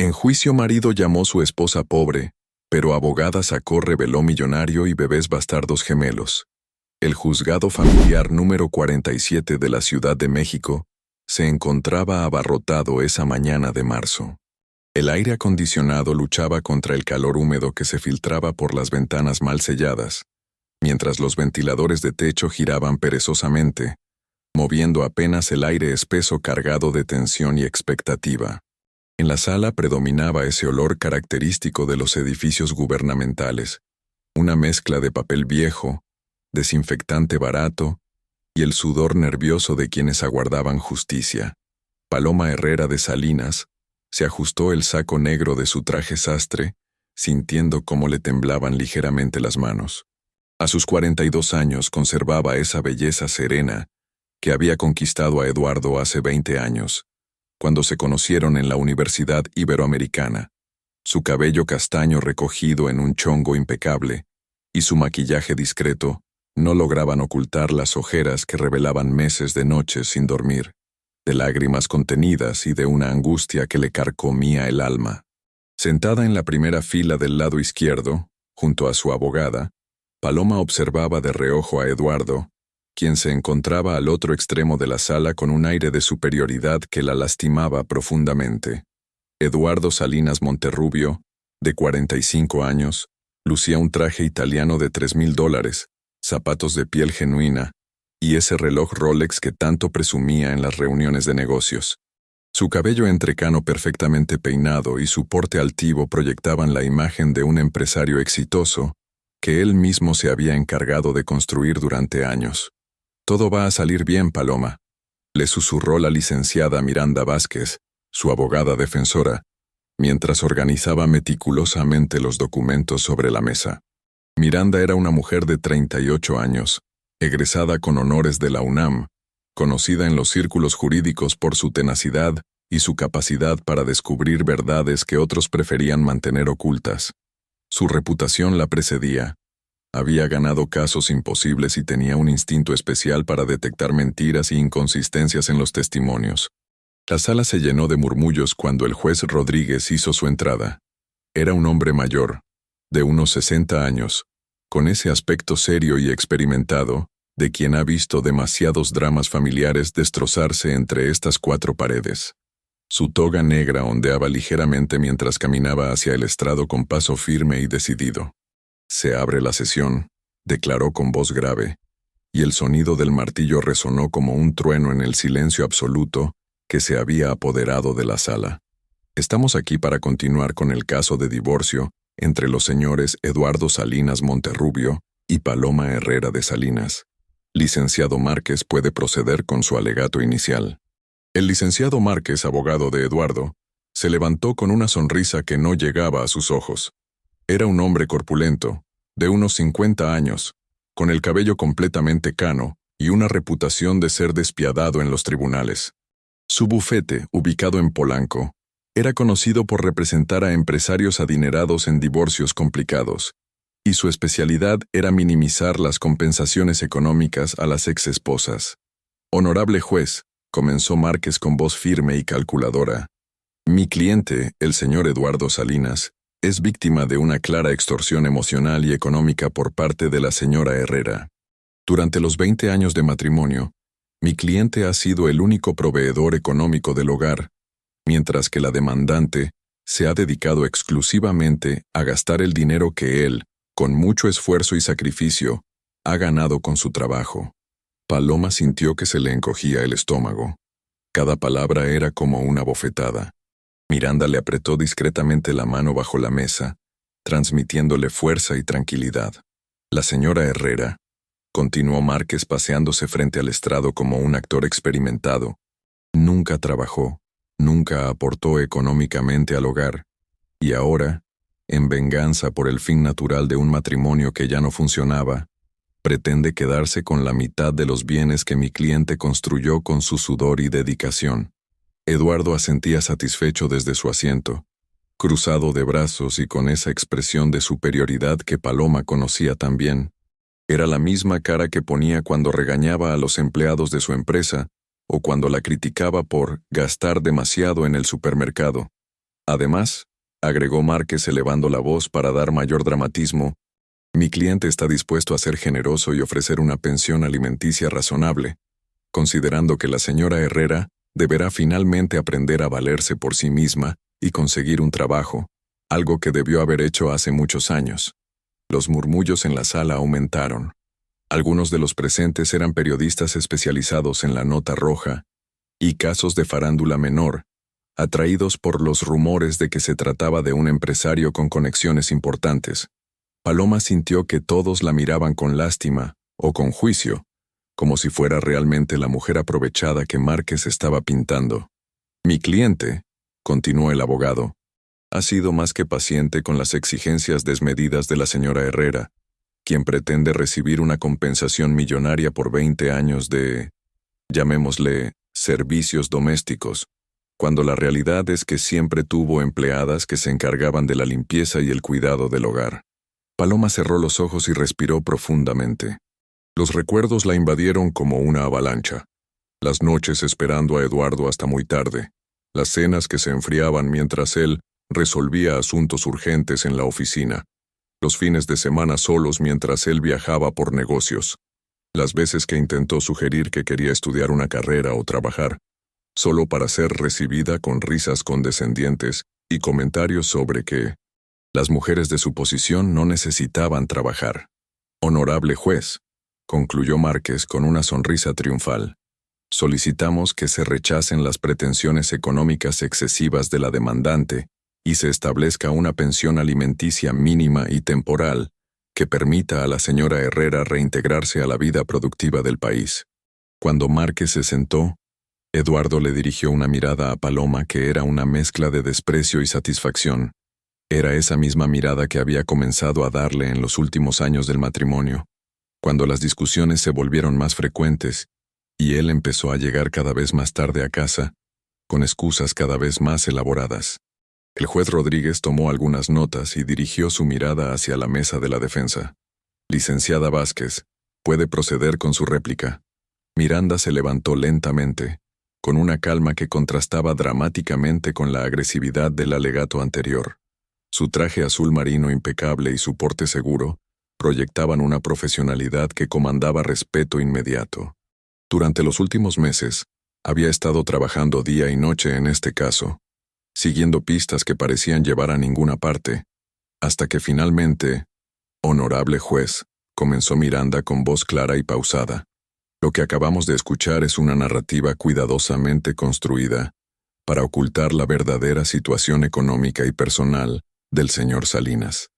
En juicio marido llamó su esposa pobre, pero abogada sacó reveló millonario y bebés bastardos gemelos. El juzgado familiar número 47 de la Ciudad de México se encontraba abarrotado esa mañana de marzo. El aire acondicionado luchaba contra el calor húmedo que se filtraba por las ventanas mal selladas, mientras los ventiladores de techo giraban perezosamente, moviendo apenas el aire espeso cargado de tensión y expectativa. En la sala predominaba ese olor característico de los edificios gubernamentales, una mezcla de papel viejo, desinfectante barato y el sudor nervioso de quienes aguardaban justicia. Paloma Herrera de Salinas se ajustó el saco negro de su traje sastre, sintiendo cómo le temblaban ligeramente las manos. A sus 42 años conservaba esa belleza serena que había conquistado a Eduardo hace 20 años, cuando se conocieron en la Universidad Iberoamericana. Su cabello castaño recogido en un chongo impecable y su maquillaje discreto no lograban ocultar las ojeras que revelaban meses de noches sin dormir, de lágrimas contenidas y de una angustia que le carcomía el alma. Sentada en la primera fila del lado izquierdo, junto a su abogada, Paloma observaba de reojo a Eduardo, quien se encontraba al otro extremo de la sala con un aire de superioridad que la lastimaba profundamente. Eduardo Salinas Monterrubio, de 45 años, lucía un traje italiano de $3,000, zapatos de piel genuina y ese reloj Rolex que tanto presumía en las reuniones de negocios. Su cabello entrecano perfectamente peinado y su porte altivo proyectaban la imagen de un empresario exitoso que él mismo se había encargado de construir durante años. «Todo va a salir bien, Paloma», le susurró la licenciada Miranda Vázquez, su abogada defensora, mientras organizaba meticulosamente los documentos sobre la mesa. Miranda era una mujer de 38 años, egresada con honores de la UNAM, conocida en los círculos jurídicos por su tenacidad y su capacidad para descubrir verdades que otros preferían mantener ocultas. Su reputación la precedía. Había ganado casos imposibles y tenía un instinto especial para detectar mentiras e inconsistencias en los testimonios. La sala se llenó de murmullos cuando el juez Rodríguez hizo su entrada. Era un hombre mayor, de unos 60 años, con ese aspecto serio y experimentado, de quien ha visto demasiados dramas familiares destrozarse entre estas cuatro paredes. Su toga negra ondeaba ligeramente mientras caminaba hacia el estrado con paso firme y decidido. «Se abre la sesión», declaró con voz grave, y el sonido del martillo resonó como un trueno en el silencio absoluto que se había apoderado de la sala. «Estamos aquí para continuar con el caso de divorcio entre los señores Eduardo Salinas Monterrubio y Paloma Herrera de Salinas. Licenciado Márquez puede proceder con su alegato inicial». El licenciado Márquez, abogado de Eduardo, se levantó con una sonrisa que no llegaba a sus ojos. Era un hombre corpulento, de unos 50 años, con el cabello completamente cano y una reputación de ser despiadado en los tribunales. Su bufete, ubicado en Polanco, era conocido por representar a empresarios adinerados en divorcios complicados, y su especialidad era minimizar las compensaciones económicas a las exesposas. «Honorable juez», comenzó Márquez con voz firme y calculadora, «mi cliente, el señor Eduardo Salinas, es víctima de una clara extorsión emocional y económica por parte de la señora Herrera. Durante los 20 años de matrimonio, mi cliente ha sido el único proveedor económico del hogar, mientras que la demandante se ha dedicado exclusivamente a gastar el dinero que él, con mucho esfuerzo y sacrificio, ha ganado con su trabajo». Paloma sintió que se le encogía el estómago. Cada palabra era como una bofetada. Miranda le apretó discretamente la mano bajo la mesa, transmitiéndole fuerza y tranquilidad. «La señora Herrera», continuó Márquez paseándose frente al estrado como un actor experimentado, «nunca trabajó, nunca aportó económicamente al hogar, y ahora, en venganza por el fin natural de un matrimonio que ya no funcionaba, pretende quedarse con la mitad de los bienes que mi cliente construyó con su sudor y dedicación». Eduardo asentía satisfecho desde su asiento, cruzado de brazos y con esa expresión de superioridad que Paloma conocía tan bien. Era la misma cara que ponía cuando regañaba a los empleados de su empresa o cuando la criticaba por gastar demasiado en el supermercado. Además, agregó Márquez elevando la voz para dar mayor dramatismo, mi cliente está dispuesto a ser generoso y ofrecer una pensión alimenticia razonable, considerando que la señora Herrera deberá finalmente aprender a valerse por sí misma y conseguir un trabajo, algo que debió haber hecho hace muchos años. Los murmullos en la sala aumentaron. Algunos de los presentes eran periodistas especializados en la nota roja y casos de farándula menor, atraídos por los rumores de que se trataba de un empresario con conexiones importantes. Paloma sintió que todos la miraban con lástima o con juicio, como si fuera realmente la mujer aprovechada que Márquez estaba pintando. Mi cliente, continuó el abogado, ha sido más que paciente con las exigencias desmedidas de la señora Herrera, quien pretende recibir una compensación millonaria por 20 años de, llamémosle, servicios domésticos, cuando la realidad es que siempre tuvo empleadas que se encargaban de la limpieza y el cuidado del hogar. Paloma cerró los ojos y respiró profundamente. Los recuerdos la invadieron como una avalancha. Las noches esperando a Eduardo hasta muy tarde, las cenas que se enfriaban mientras él resolvía asuntos urgentes en la oficina, los fines de semana solos mientras él viajaba por negocios, las veces que intentó sugerir que quería estudiar una carrera o trabajar, solo para ser recibida con risas condescendientes y comentarios sobre que las mujeres de su posición no necesitaban trabajar. Honorable juez, concluyó Márquez con una sonrisa triunfal, solicitamos que se rechacen las pretensiones económicas excesivas de la demandante y se establezca una pensión alimenticia mínima y temporal que permita a la señora Herrera reintegrarse a la vida productiva del país. Cuando Márquez se sentó, Eduardo le dirigió una mirada a Paloma que era una mezcla de desprecio y satisfacción. Era esa misma mirada que había comenzado a darle en los últimos años del matrimonio, cuando las discusiones se volvieron más frecuentes y él empezó a llegar cada vez más tarde a casa, con excusas cada vez más elaboradas. El juez Rodríguez tomó algunas notas y dirigió su mirada hacia la mesa de la defensa. Licenciada Vázquez, puede proceder con su réplica. Miranda se levantó lentamente, con una calma que contrastaba dramáticamente con la agresividad del alegato anterior. Su traje azul marino impecable y su porte seguro proyectaban una profesionalidad que comandaba respeto inmediato. Durante los últimos meses, había estado trabajando día y noche en este caso, siguiendo pistas que parecían llevar a ninguna parte, hasta que finalmente, honorable juez, comenzó Miranda con voz clara y pausada. Lo que acabamos de escuchar es una narrativa cuidadosamente construida para ocultar la verdadera situación económica y personal del señor Salinas.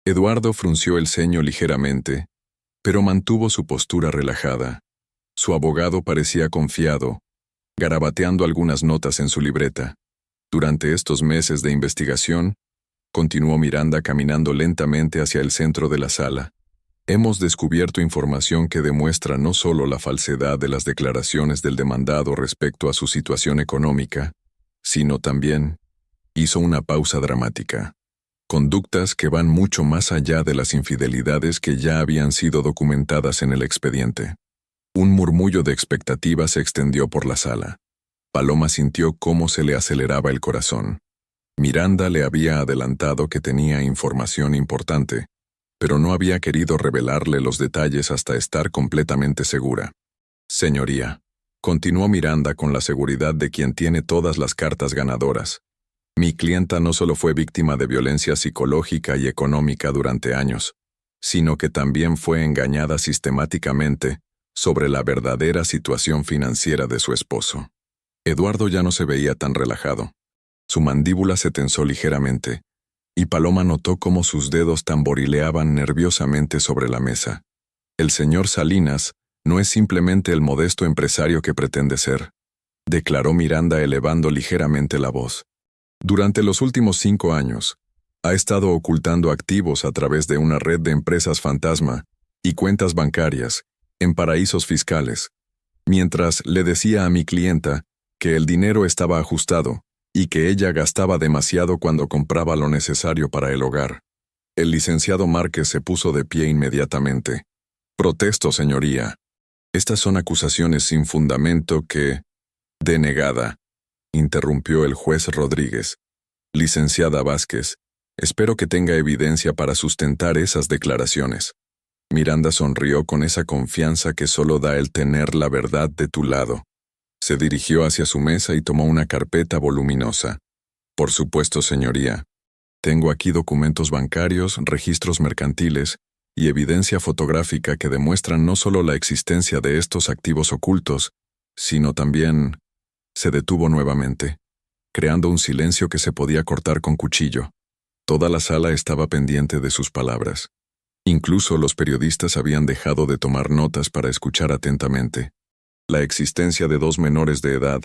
Eduardo frunció el ceño ligeramente, pero mantuvo su postura relajada. Su abogado parecía confiado, garabateando algunas notas en su libreta. Durante estos meses de investigación, continuó Miranda caminando lentamente hacia el centro de la sala. Hemos descubierto información que demuestra no solo la falsedad de las declaraciones del demandado respecto a su situación económica, sino también, hizo una pausa dramática, conductas que van mucho más allá de las infidelidades que ya habían sido documentadas en el expediente. Un murmullo de expectativa se extendió por la sala. Paloma sintió cómo se le aceleraba el corazón. Miranda le había adelantado que tenía información importante, pero no había querido revelarle los detalles hasta estar completamente segura. Señoría, continuó Miranda con la seguridad de quien tiene todas las cartas ganadoras. Mi clienta no solo fue víctima de violencia psicológica y económica durante años, sino que también fue engañada sistemáticamente sobre la verdadera situación financiera de su esposo. Eduardo ya no se veía tan relajado. Su mandíbula se tensó ligeramente, y Paloma notó cómo sus dedos tamborileaban nerviosamente sobre la mesa. El señor Salinas no es simplemente el modesto empresario que pretende ser, declaró Miranda elevando ligeramente la voz. Durante los últimos 5 años, ha estado ocultando activos a través de una red de empresas fantasma y cuentas bancarias en paraísos fiscales, mientras le decía a mi clienta que el dinero estaba ajustado y que ella gastaba demasiado cuando compraba lo necesario para el hogar. El licenciado Márquez se puso de pie inmediatamente. Protesto, señoría. Estas son acusaciones sin fundamento que... Denegada, interrumpió el juez Rodríguez. Licenciada Vázquez, espero que tenga evidencia para sustentar esas declaraciones. Miranda sonrió con esa confianza que solo da el tener la verdad de tu lado. Se dirigió hacia su mesa y tomó una carpeta voluminosa. Por supuesto, señoría. Tengo aquí documentos bancarios, registros mercantiles y evidencia fotográfica que demuestran no solo la existencia de estos activos ocultos, sino también... Se detuvo nuevamente, creando un silencio que se podía cortar con cuchillo. Toda la sala estaba pendiente de sus palabras. Incluso los periodistas habían dejado de tomar notas para escuchar atentamente. La existencia de dos menores de edad,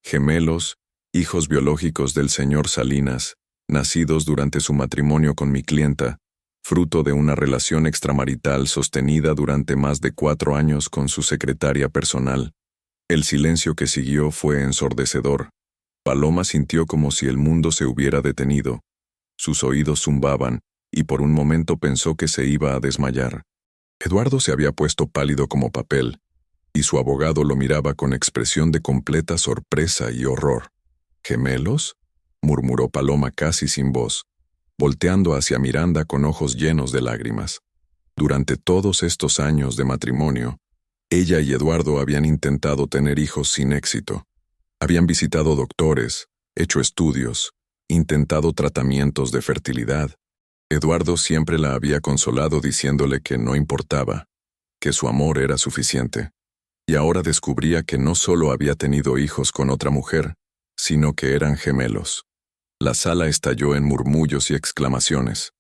gemelos, hijos biológicos del señor Salinas, nacidos durante su matrimonio con mi clienta, fruto de una relación extramarital sostenida durante más de 4 años con su secretaria personal. El silencio que siguió fue ensordecedor. Paloma sintió como si el mundo se hubiera detenido. Sus oídos zumbaban, y por un momento pensó que se iba a desmayar. Eduardo se había puesto pálido como papel, y su abogado lo miraba con expresión de completa sorpresa y horror. ¿Gemelos?, murmuró Paloma casi sin voz, volteando hacia Miranda con ojos llenos de lágrimas. Durante todos estos años de matrimonio, ella y Eduardo habían intentado tener hijos sin éxito. Habían visitado doctores, hecho estudios, intentado tratamientos de fertilidad. Eduardo siempre la había consolado diciéndole que no importaba, que su amor era suficiente. Y ahora descubría que no solo había tenido hijos con otra mujer, sino que eran gemelos. La sala estalló en murmullos y exclamaciones.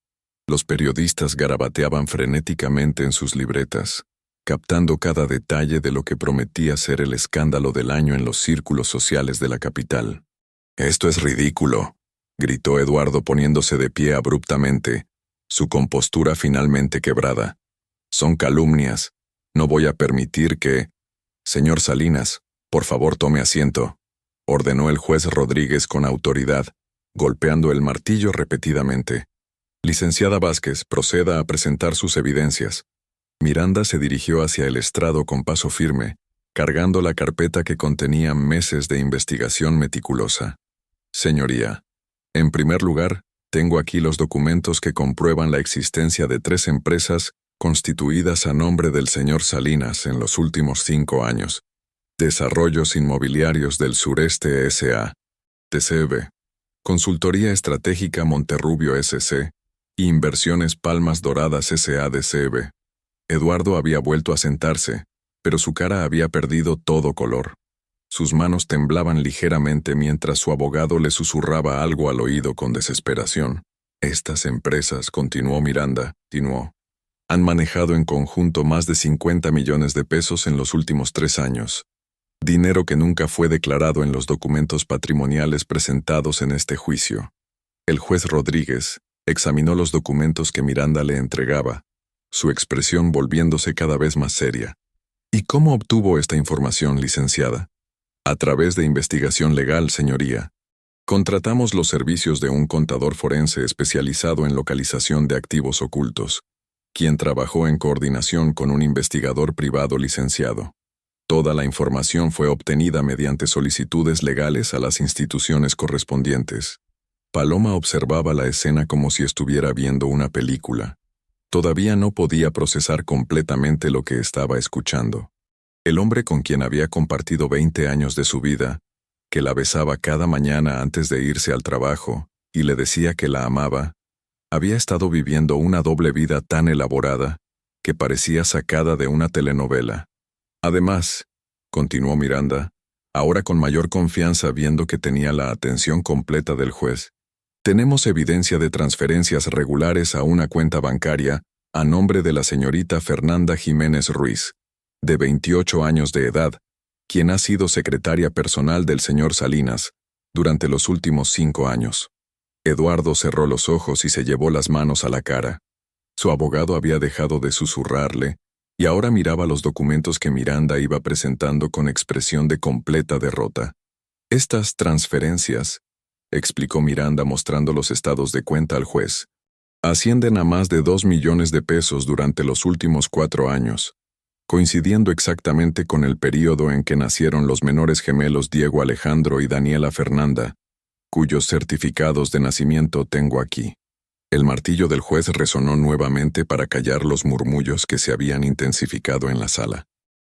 Los periodistas garabateaban frenéticamente en sus libretas, captando cada detalle de lo que prometía ser el escándalo del año en los círculos sociales de la capital. «Esto es ridículo», gritó Eduardo poniéndose de pie abruptamente, su compostura finalmente quebrada. «Son calumnias. No voy a permitir que... Señor Salinas, por favor tome asiento», ordenó el juez Rodríguez con autoridad, golpeando el martillo repetidamente. «Licenciada Vázquez, proceda a presentar sus evidencias». Miranda se dirigió hacia el estrado con paso firme, cargando la carpeta que contenía meses de investigación meticulosa. «Señoría, en primer lugar, tengo aquí los documentos que comprueban la existencia de 3 empresas constituidas a nombre del señor Salinas en los últimos 5 años. Desarrollos Inmobiliarios del Sureste S.A., TCB, Consultoría Estratégica Monterrubio S.C., y Inversiones Palmas Doradas S.A. DCB. Eduardo había vuelto a sentarse, pero su cara había perdido todo color. Sus manos temblaban ligeramente mientras su abogado le susurraba algo al oído con desesperación. «Estas empresas», continuó Miranda, «han manejado en conjunto más de 50 millones de pesos en los últimos 3 años. Dinero que nunca fue declarado en los documentos patrimoniales presentados en este juicio». El juez Rodríguez examinó los documentos que Miranda le entregaba, su expresión volviéndose cada vez más seria. «¿Y cómo obtuvo esta información, licenciada?» «A través de investigación legal, señoría. Contratamos los servicios de un contador forense especializado en localización de activos ocultos, quien trabajó en coordinación con un investigador privado licenciado. Toda la información fue obtenida mediante solicitudes legales a las instituciones correspondientes». Paloma observaba la escena como si estuviera viendo una película. Todavía no podía procesar completamente lo que estaba escuchando. El hombre con quien había compartido 20 años de su vida, que la besaba cada mañana antes de irse al trabajo y le decía que la amaba, había estado viviendo una doble vida tan elaborada que parecía sacada de una telenovela. «Además», continuó Miranda, ahora con mayor confianza viendo que tenía la atención completa del juez, «tenemos evidencia de transferencias regulares a una cuenta bancaria a nombre de la señorita Fernanda Jiménez Ruiz, de 28 años de edad, quien ha sido secretaria personal del señor Salinas durante los últimos 5 años». Eduardo cerró los ojos y se llevó las manos a la cara. Su abogado había dejado de susurrarle y ahora miraba los documentos que Miranda iba presentando con expresión de completa derrota. «Estas transferencias», explicó Miranda mostrando los estados de cuenta al juez, «ascienden a más de 2 millones de pesos durante los últimos 4 años, coincidiendo exactamente con el período en que nacieron los menores gemelos Diego Alejandro y Daniela Fernanda, cuyos certificados de nacimiento tengo aquí. El martillo del juez resonó nuevamente para callar los murmullos que se habían intensificado en la sala.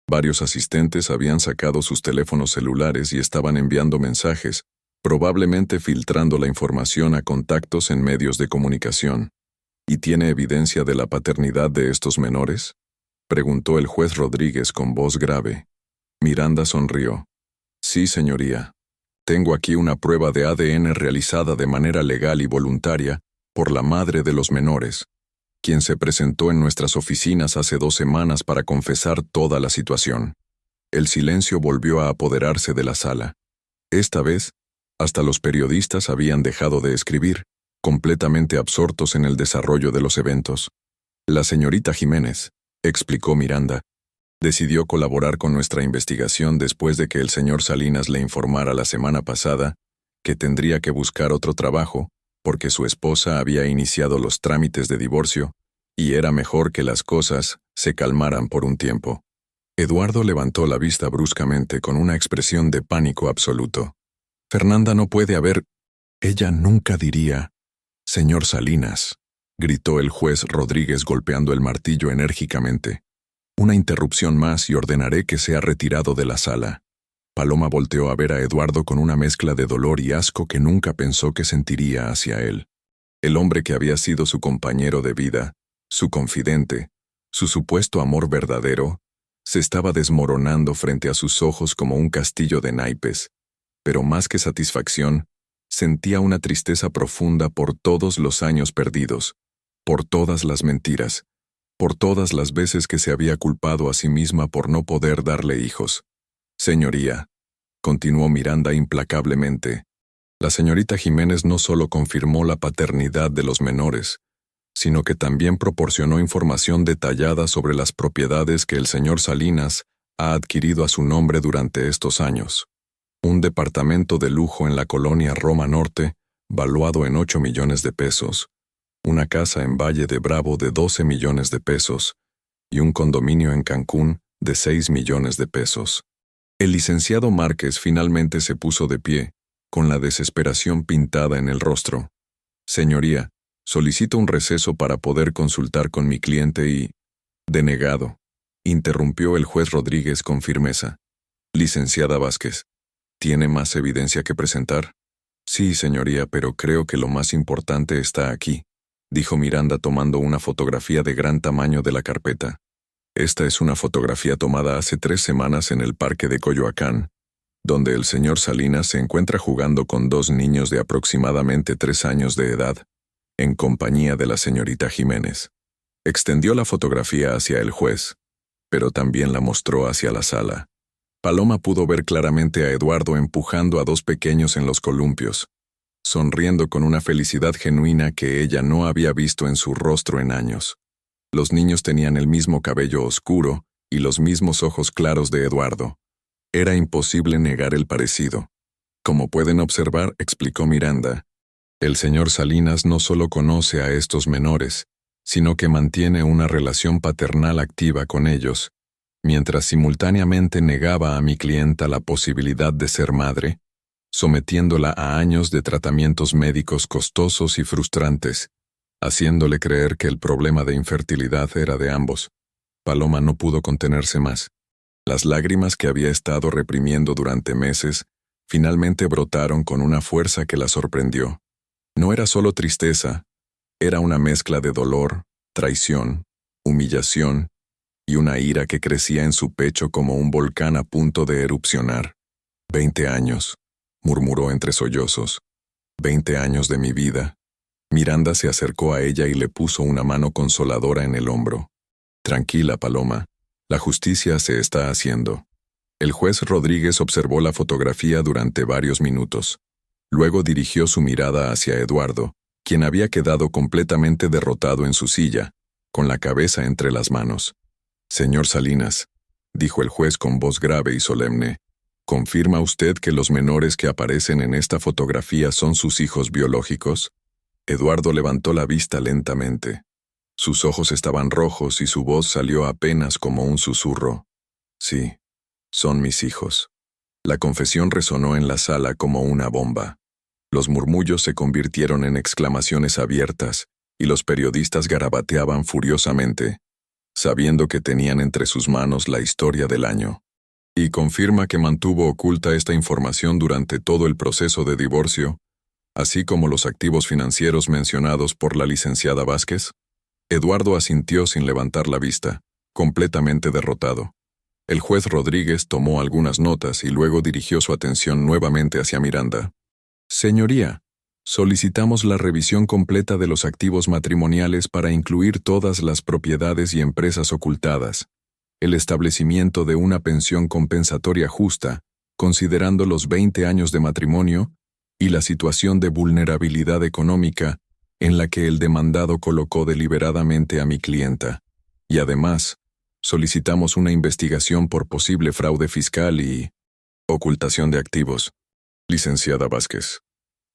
Varios asistentes habían sacado sus teléfonos celulares y estaban enviando mensajes, probablemente filtrando la información a contactos en medios de comunicación. ¿Y tiene evidencia de la paternidad de estos menores?, preguntó el juez Rodríguez con voz grave. Miranda sonrió. Sí, señoría. Tengo aquí una prueba de ADN realizada de manera legal y voluntaria por la madre de los menores, quien se presentó en nuestras oficinas hace 2 semanas para confesar toda la situación. El silencio volvió a apoderarse de la sala. Esta vez, hasta los periodistas habían dejado de escribir, completamente absortos en el desarrollo de los eventos. La señorita Jiménez, explicó Miranda, decidió colaborar con nuestra investigación después de que el señor Salinas le informara la semana pasada que tendría que buscar otro trabajo porque su esposa había iniciado los trámites de divorcio y era mejor que las cosas se calmaran por un tiempo. Eduardo levantó la vista bruscamente con una expresión de pánico absoluto. Fernanda no puede haber... Ella nunca diría... Señor Salinas, gritó el juez Rodríguez golpeando el martillo enérgicamente. Una interrupción más y ordenaré que sea retirado de la sala. Paloma volteó a ver a Eduardo con una mezcla de dolor y asco que nunca pensó que sentiría hacia él. El hombre que había sido su compañero de vida, su confidente, su supuesto amor verdadero, se estaba desmoronando frente a sus ojos como un castillo de naipes, pero más que satisfacción, sentía una tristeza profunda por todos los años perdidos, por todas las mentiras, por todas las veces que se había culpado a sí misma por no poder darle hijos. Señoría, continuó Miranda implacablemente, la señorita Jiménez no solo confirmó la paternidad de los menores, sino que también proporcionó información detallada sobre las propiedades que el señor Salinas ha adquirido a su nombre durante estos años. Un departamento de lujo en la colonia Roma Norte, valuado en 8 millones de pesos, una casa en Valle de Bravo de 12 millones de pesos y un condominio en Cancún de 6 millones de pesos. El licenciado Márquez finalmente se puso de pie, con la desesperación pintada en el rostro. Señoría, solicito un receso para poder consultar con mi cliente y... Denegado, interrumpió el juez Rodríguez con firmeza. Licenciada Vázquez, ¿tiene más evidencia que presentar? Sí, señoría, pero creo que lo más importante está aquí, dijo Miranda tomando una fotografía de gran tamaño de la carpeta. Esta es una fotografía tomada hace 3 semanas en el parque de Coyoacán, donde el señor Salinas se encuentra jugando con 2 niños de aproximadamente 3 años de edad, en compañía de la señorita Jiménez. Extendió la fotografía hacia el juez, pero también la mostró hacia la sala. Paloma pudo ver claramente a Eduardo empujando a 2 pequeños en los columpios, sonriendo con una felicidad genuina que ella no había visto en su rostro en años. Los niños tenían el mismo cabello oscuro y los mismos ojos claros de Eduardo. Era imposible negar el parecido. Como pueden observar, explicó Miranda, el señor Salinas no solo conoce a estos menores, sino que mantiene una relación paternal activa con ellos, mientras simultáneamente negaba a mi clienta la posibilidad de ser madre, sometiéndola a años de tratamientos médicos costosos y frustrantes, haciéndole creer que el problema de infertilidad era de ambos. Paloma no pudo contenerse más. Las lágrimas que había estado reprimiendo durante meses finalmente brotaron con una fuerza que la sorprendió. No era solo tristeza, era una mezcla de dolor, traición, humillación y una ira que crecía en su pecho como un volcán a punto de erupcionar. 20 años, murmuró entre sollozos. 20 años de mi vida. Miranda se acercó a ella y le puso una mano consoladora en el hombro. Tranquila, Paloma. La justicia se está haciendo. El juez Rodríguez observó la fotografía durante varios minutos. Luego dirigió su mirada hacia Eduardo, quien había quedado completamente derrotado en su silla, con la cabeza entre las manos. Señor Salinas, dijo el juez con voz grave y solemne, ¿confirma usted que los menores que aparecen en esta fotografía son sus hijos biológicos? Eduardo levantó la vista lentamente. Sus ojos estaban rojos y su voz salió apenas como un susurro. Sí, son mis hijos. La confesión resonó en la sala como una bomba. Los murmullos se convirtieron en exclamaciones abiertas, y los periodistas garabateaban furiosamente, sabiendo que tenían entre sus manos la historia del año. Y confirma que mantuvo oculta esta información durante todo el proceso de divorcio, así como los activos financieros mencionados por la licenciada Vázquez. Eduardo asintió sin levantar la vista, completamente derrotado. El juez Rodríguez tomó algunas notas y luego dirigió su atención nuevamente hacia Miranda. Señoría, solicitamos la revisión completa de los activos matrimoniales para incluir todas las propiedades y empresas ocultadas, el establecimiento de una pensión compensatoria justa, considerando los 20 años de matrimonio, y la situación de vulnerabilidad económica en la que el demandado colocó deliberadamente a mi clienta. Y además, solicitamos una investigación por posible fraude fiscal y ocultación de activos. Licenciada Vázquez,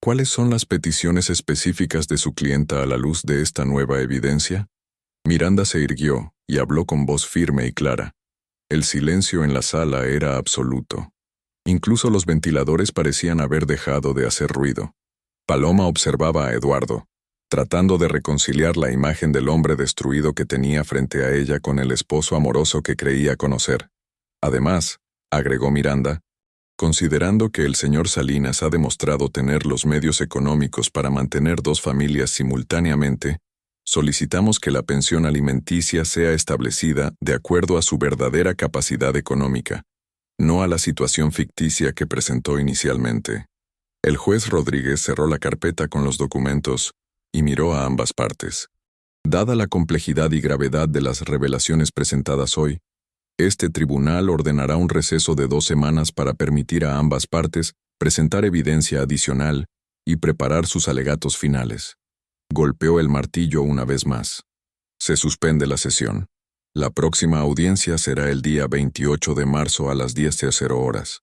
¿cuáles son las peticiones específicas de su clienta a la luz de esta nueva evidencia? Miranda se irguió y habló con voz firme y clara. El silencio en la sala era absoluto. Incluso los ventiladores parecían haber dejado de hacer ruido. Paloma observaba a Eduardo, tratando de reconciliar la imagen del hombre destruido que tenía frente a ella con el esposo amoroso que creía conocer. Además, agregó Miranda, considerando que el señor Salinas ha demostrado tener los medios económicos para mantener dos familias simultáneamente, solicitamos que la pensión alimenticia sea establecida de acuerdo a su verdadera capacidad económica, no a la situación ficticia que presentó inicialmente. El juez Rodríguez cerró la carpeta con los documentos y miró a ambas partes. Dada la complejidad y gravedad de las revelaciones presentadas hoy, este tribunal ordenará un receso de 2 semanas para permitir a ambas partes presentar evidencia adicional y preparar sus alegatos finales. Golpeó el martillo una vez más. Se suspende la sesión. La próxima audiencia será el día 28 de marzo a las 10:00 horas.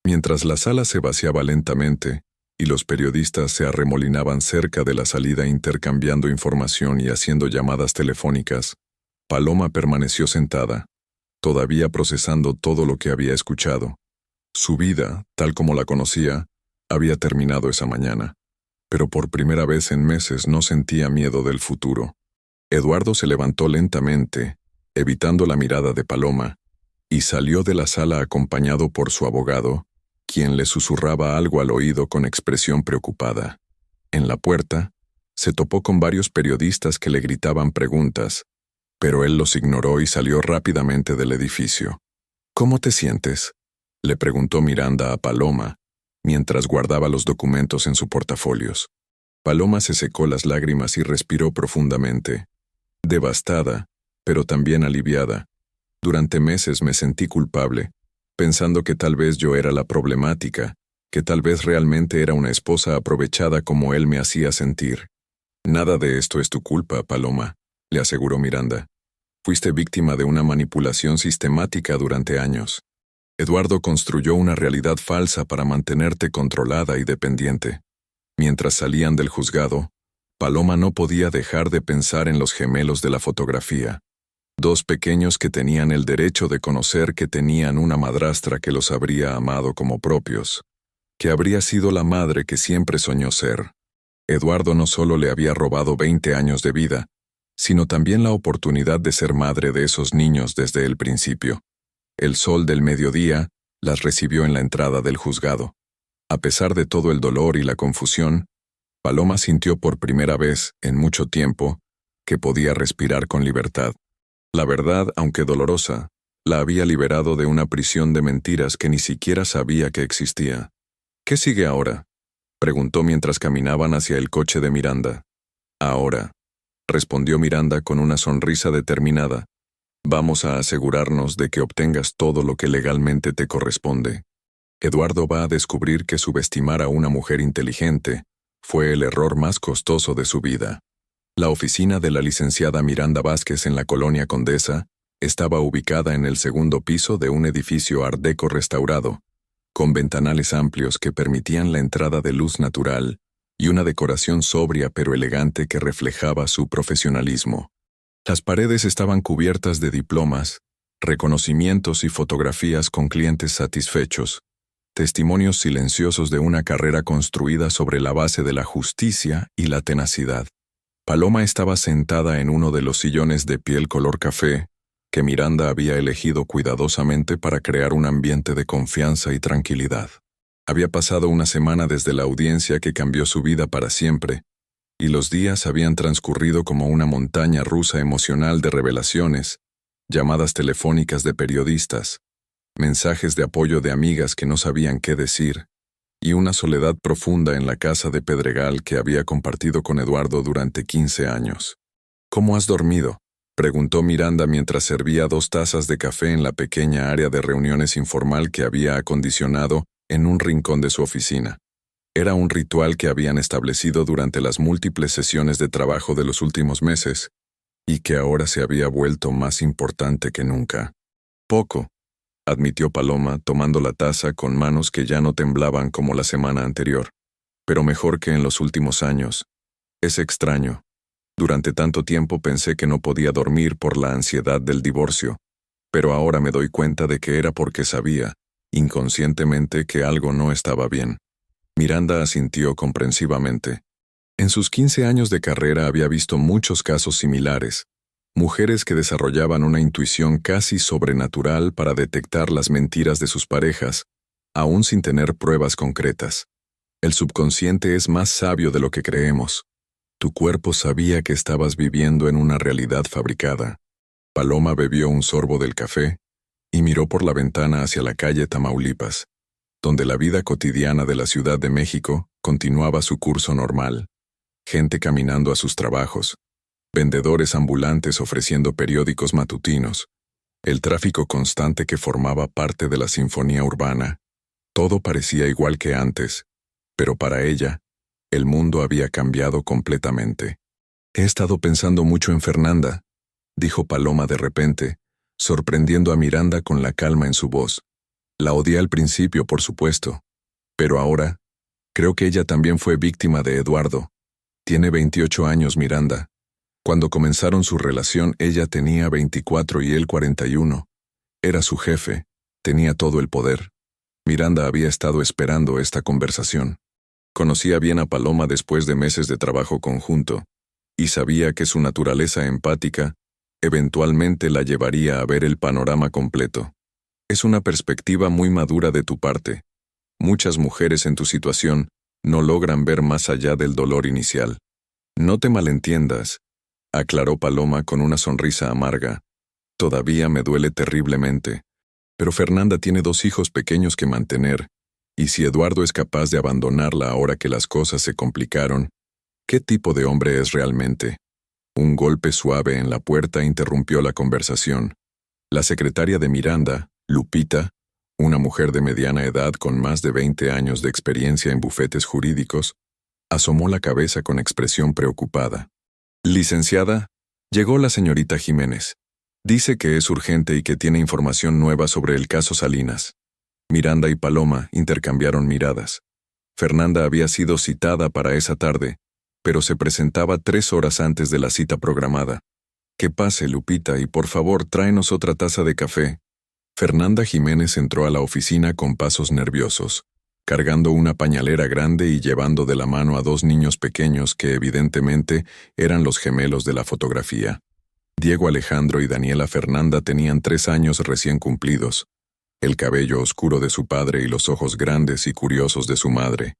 Mientras la sala se vaciaba lentamente y los periodistas se arremolinaban cerca de la salida intercambiando información y haciendo llamadas telefónicas, Paloma permaneció sentada, todavía procesando todo lo que había escuchado. Su vida, tal como la conocía, había terminado esa mañana, pero por primera vez en meses no sentía miedo del futuro. Eduardo se levantó lentamente, evitando la mirada de Paloma, y salió de la sala acompañado por su abogado, quien le susurraba algo al oído con expresión preocupada. En la puerta, se topó con varios periodistas que le gritaban preguntas, pero él los ignoró y salió rápidamente del edificio. ¿Cómo te sientes?, le preguntó Miranda a Paloma, mientras guardaba los documentos en su portafolios. Paloma se secó las lágrimas y respiró profundamente. Devastada, pero también aliviada. Durante meses me sentí culpable, pensando que tal vez yo era la problemática, que tal vez realmente era una esposa aprovechada como él me hacía sentir. Nada de esto es tu culpa, Paloma, le aseguró Miranda. Fuiste víctima de una manipulación sistemática durante años. Eduardo construyó una realidad falsa para mantenerte controlada y dependiente. Mientras salían del juzgado, Paloma no podía dejar de pensar en los gemelos de la fotografía. 2 pequeños que tenían el derecho de conocer que tenían una madrastra que los habría amado como propios, que habría sido la madre que siempre soñó ser. Eduardo no solo le había robado 20 años de vida, sino también la oportunidad de ser madre de esos niños desde el principio. El sol del mediodía las recibió en la entrada del juzgado. A pesar de todo el dolor y la confusión, Paloma sintió por primera vez, en mucho tiempo, que podía respirar con libertad. La verdad, aunque dolorosa, la había liberado de una prisión de mentiras que ni siquiera sabía que existía. ¿Qué sigue ahora?, preguntó mientras caminaban hacia el coche de Miranda. Ahora, respondió Miranda con una sonrisa determinada, vamos a asegurarnos de que obtengas todo lo que legalmente te corresponde. Eduardo va a descubrir que subestimar a una mujer inteligente fue el error más costoso de su vida. La oficina de la licenciada Miranda Vázquez en la colonia Condesa estaba ubicada en el 2º piso de un edificio art deco restaurado, con ventanales amplios que permitían la entrada de luz natural y una decoración sobria pero elegante que reflejaba su profesionalismo. Las paredes estaban cubiertas de diplomas, reconocimientos y fotografías con clientes satisfechos, testimonios silenciosos de una carrera construida sobre la base de la justicia y la tenacidad. Paloma estaba sentada en uno de los sillones de piel color café que Miranda había elegido cuidadosamente para crear un ambiente de confianza y tranquilidad. Había pasado una semana desde la audiencia que cambió su vida para siempre, y los días habían transcurrido como una montaña rusa emocional de revelaciones, llamadas telefónicas de periodistas, mensajes de apoyo de amigas que no sabían qué decir, y una soledad profunda en la casa de Pedregal que había compartido con Eduardo durante 15 años. ¿Cómo has dormido?, preguntó Miranda mientras servía 2 tazas de café en la pequeña área de reuniones informal que había acondicionado en un rincón de su oficina. Era un ritual que habían establecido durante las múltiples sesiones de trabajo de los últimos meses, y que ahora se había vuelto más importante que nunca. Poco, admitió Paloma, tomando la taza con manos que ya no temblaban como la semana anterior. Pero mejor que en los últimos años. Es extraño. Durante tanto tiempo pensé que no podía dormir por la ansiedad del divorcio, pero ahora me doy cuenta de que era porque sabía, inconscientemente, que algo no estaba bien. Miranda asintió comprensivamente. En sus 15 años de carrera había visto muchos casos similares, mujeres que desarrollaban una intuición casi sobrenatural para detectar las mentiras de sus parejas, aún sin tener pruebas concretas. El subconsciente es más sabio de lo que creemos. Tu cuerpo sabía que estabas viviendo en una realidad fabricada. Paloma bebió un sorbo del café y miró por la ventana hacia la calle Tamaulipas, donde la vida cotidiana de la Ciudad de México continuaba su curso normal. Gente caminando a sus trabajos, vendedores ambulantes ofreciendo periódicos matutinos, el tráfico constante que formaba parte de la sinfonía urbana. Todo parecía igual que antes, pero para ella, el mundo había cambiado completamente. He estado pensando mucho en Fernanda, dijo Paloma de repente, sorprendiendo a Miranda con la calma en su voz. La odié al principio, por supuesto, pero ahora, creo que ella también fue víctima de Eduardo. Tiene 28 años, Miranda. Cuando comenzaron su relación, ella tenía 24 y él 41. Era su jefe, tenía todo el poder. Miranda había estado esperando esta conversación. Conocía bien a Paloma después de meses de trabajo conjunto, y sabía que su naturaleza empática eventualmente la llevaría a ver el panorama completo. Es una perspectiva muy madura de tu parte. Muchas mujeres en tu situación no logran ver más allá del dolor inicial. No te malentiendas, aclaró Paloma con una sonrisa amarga. Todavía me duele terriblemente. Pero Fernanda tiene 2 hijos pequeños que mantener, y si Eduardo es capaz de abandonarla ahora que las cosas se complicaron, ¿qué tipo de hombre es realmente? Un golpe suave en la puerta interrumpió la conversación. La secretaria de Miranda, Lupita, una mujer de mediana edad con más de 20 años de experiencia en bufetes jurídicos, asomó la cabeza con expresión preocupada. Licenciada, llegó la señorita Jiménez. Dice que es urgente y que tiene información nueva sobre el caso Salinas. Miranda y Paloma intercambiaron miradas. Fernanda había sido citada para esa tarde, pero se presentaba 3 horas antes de la cita programada. Que pase, Lupita, y por favor tráenos otra taza de café. Fernanda Jiménez entró a la oficina con pasos nerviosos, cargando una pañalera grande y llevando de la mano a 2 niños pequeños que evidentemente eran los gemelos de la fotografía. Diego Alejandro y Daniela Fernanda tenían 3 años recién cumplidos, el cabello oscuro de su padre y los ojos grandes y curiosos de su madre.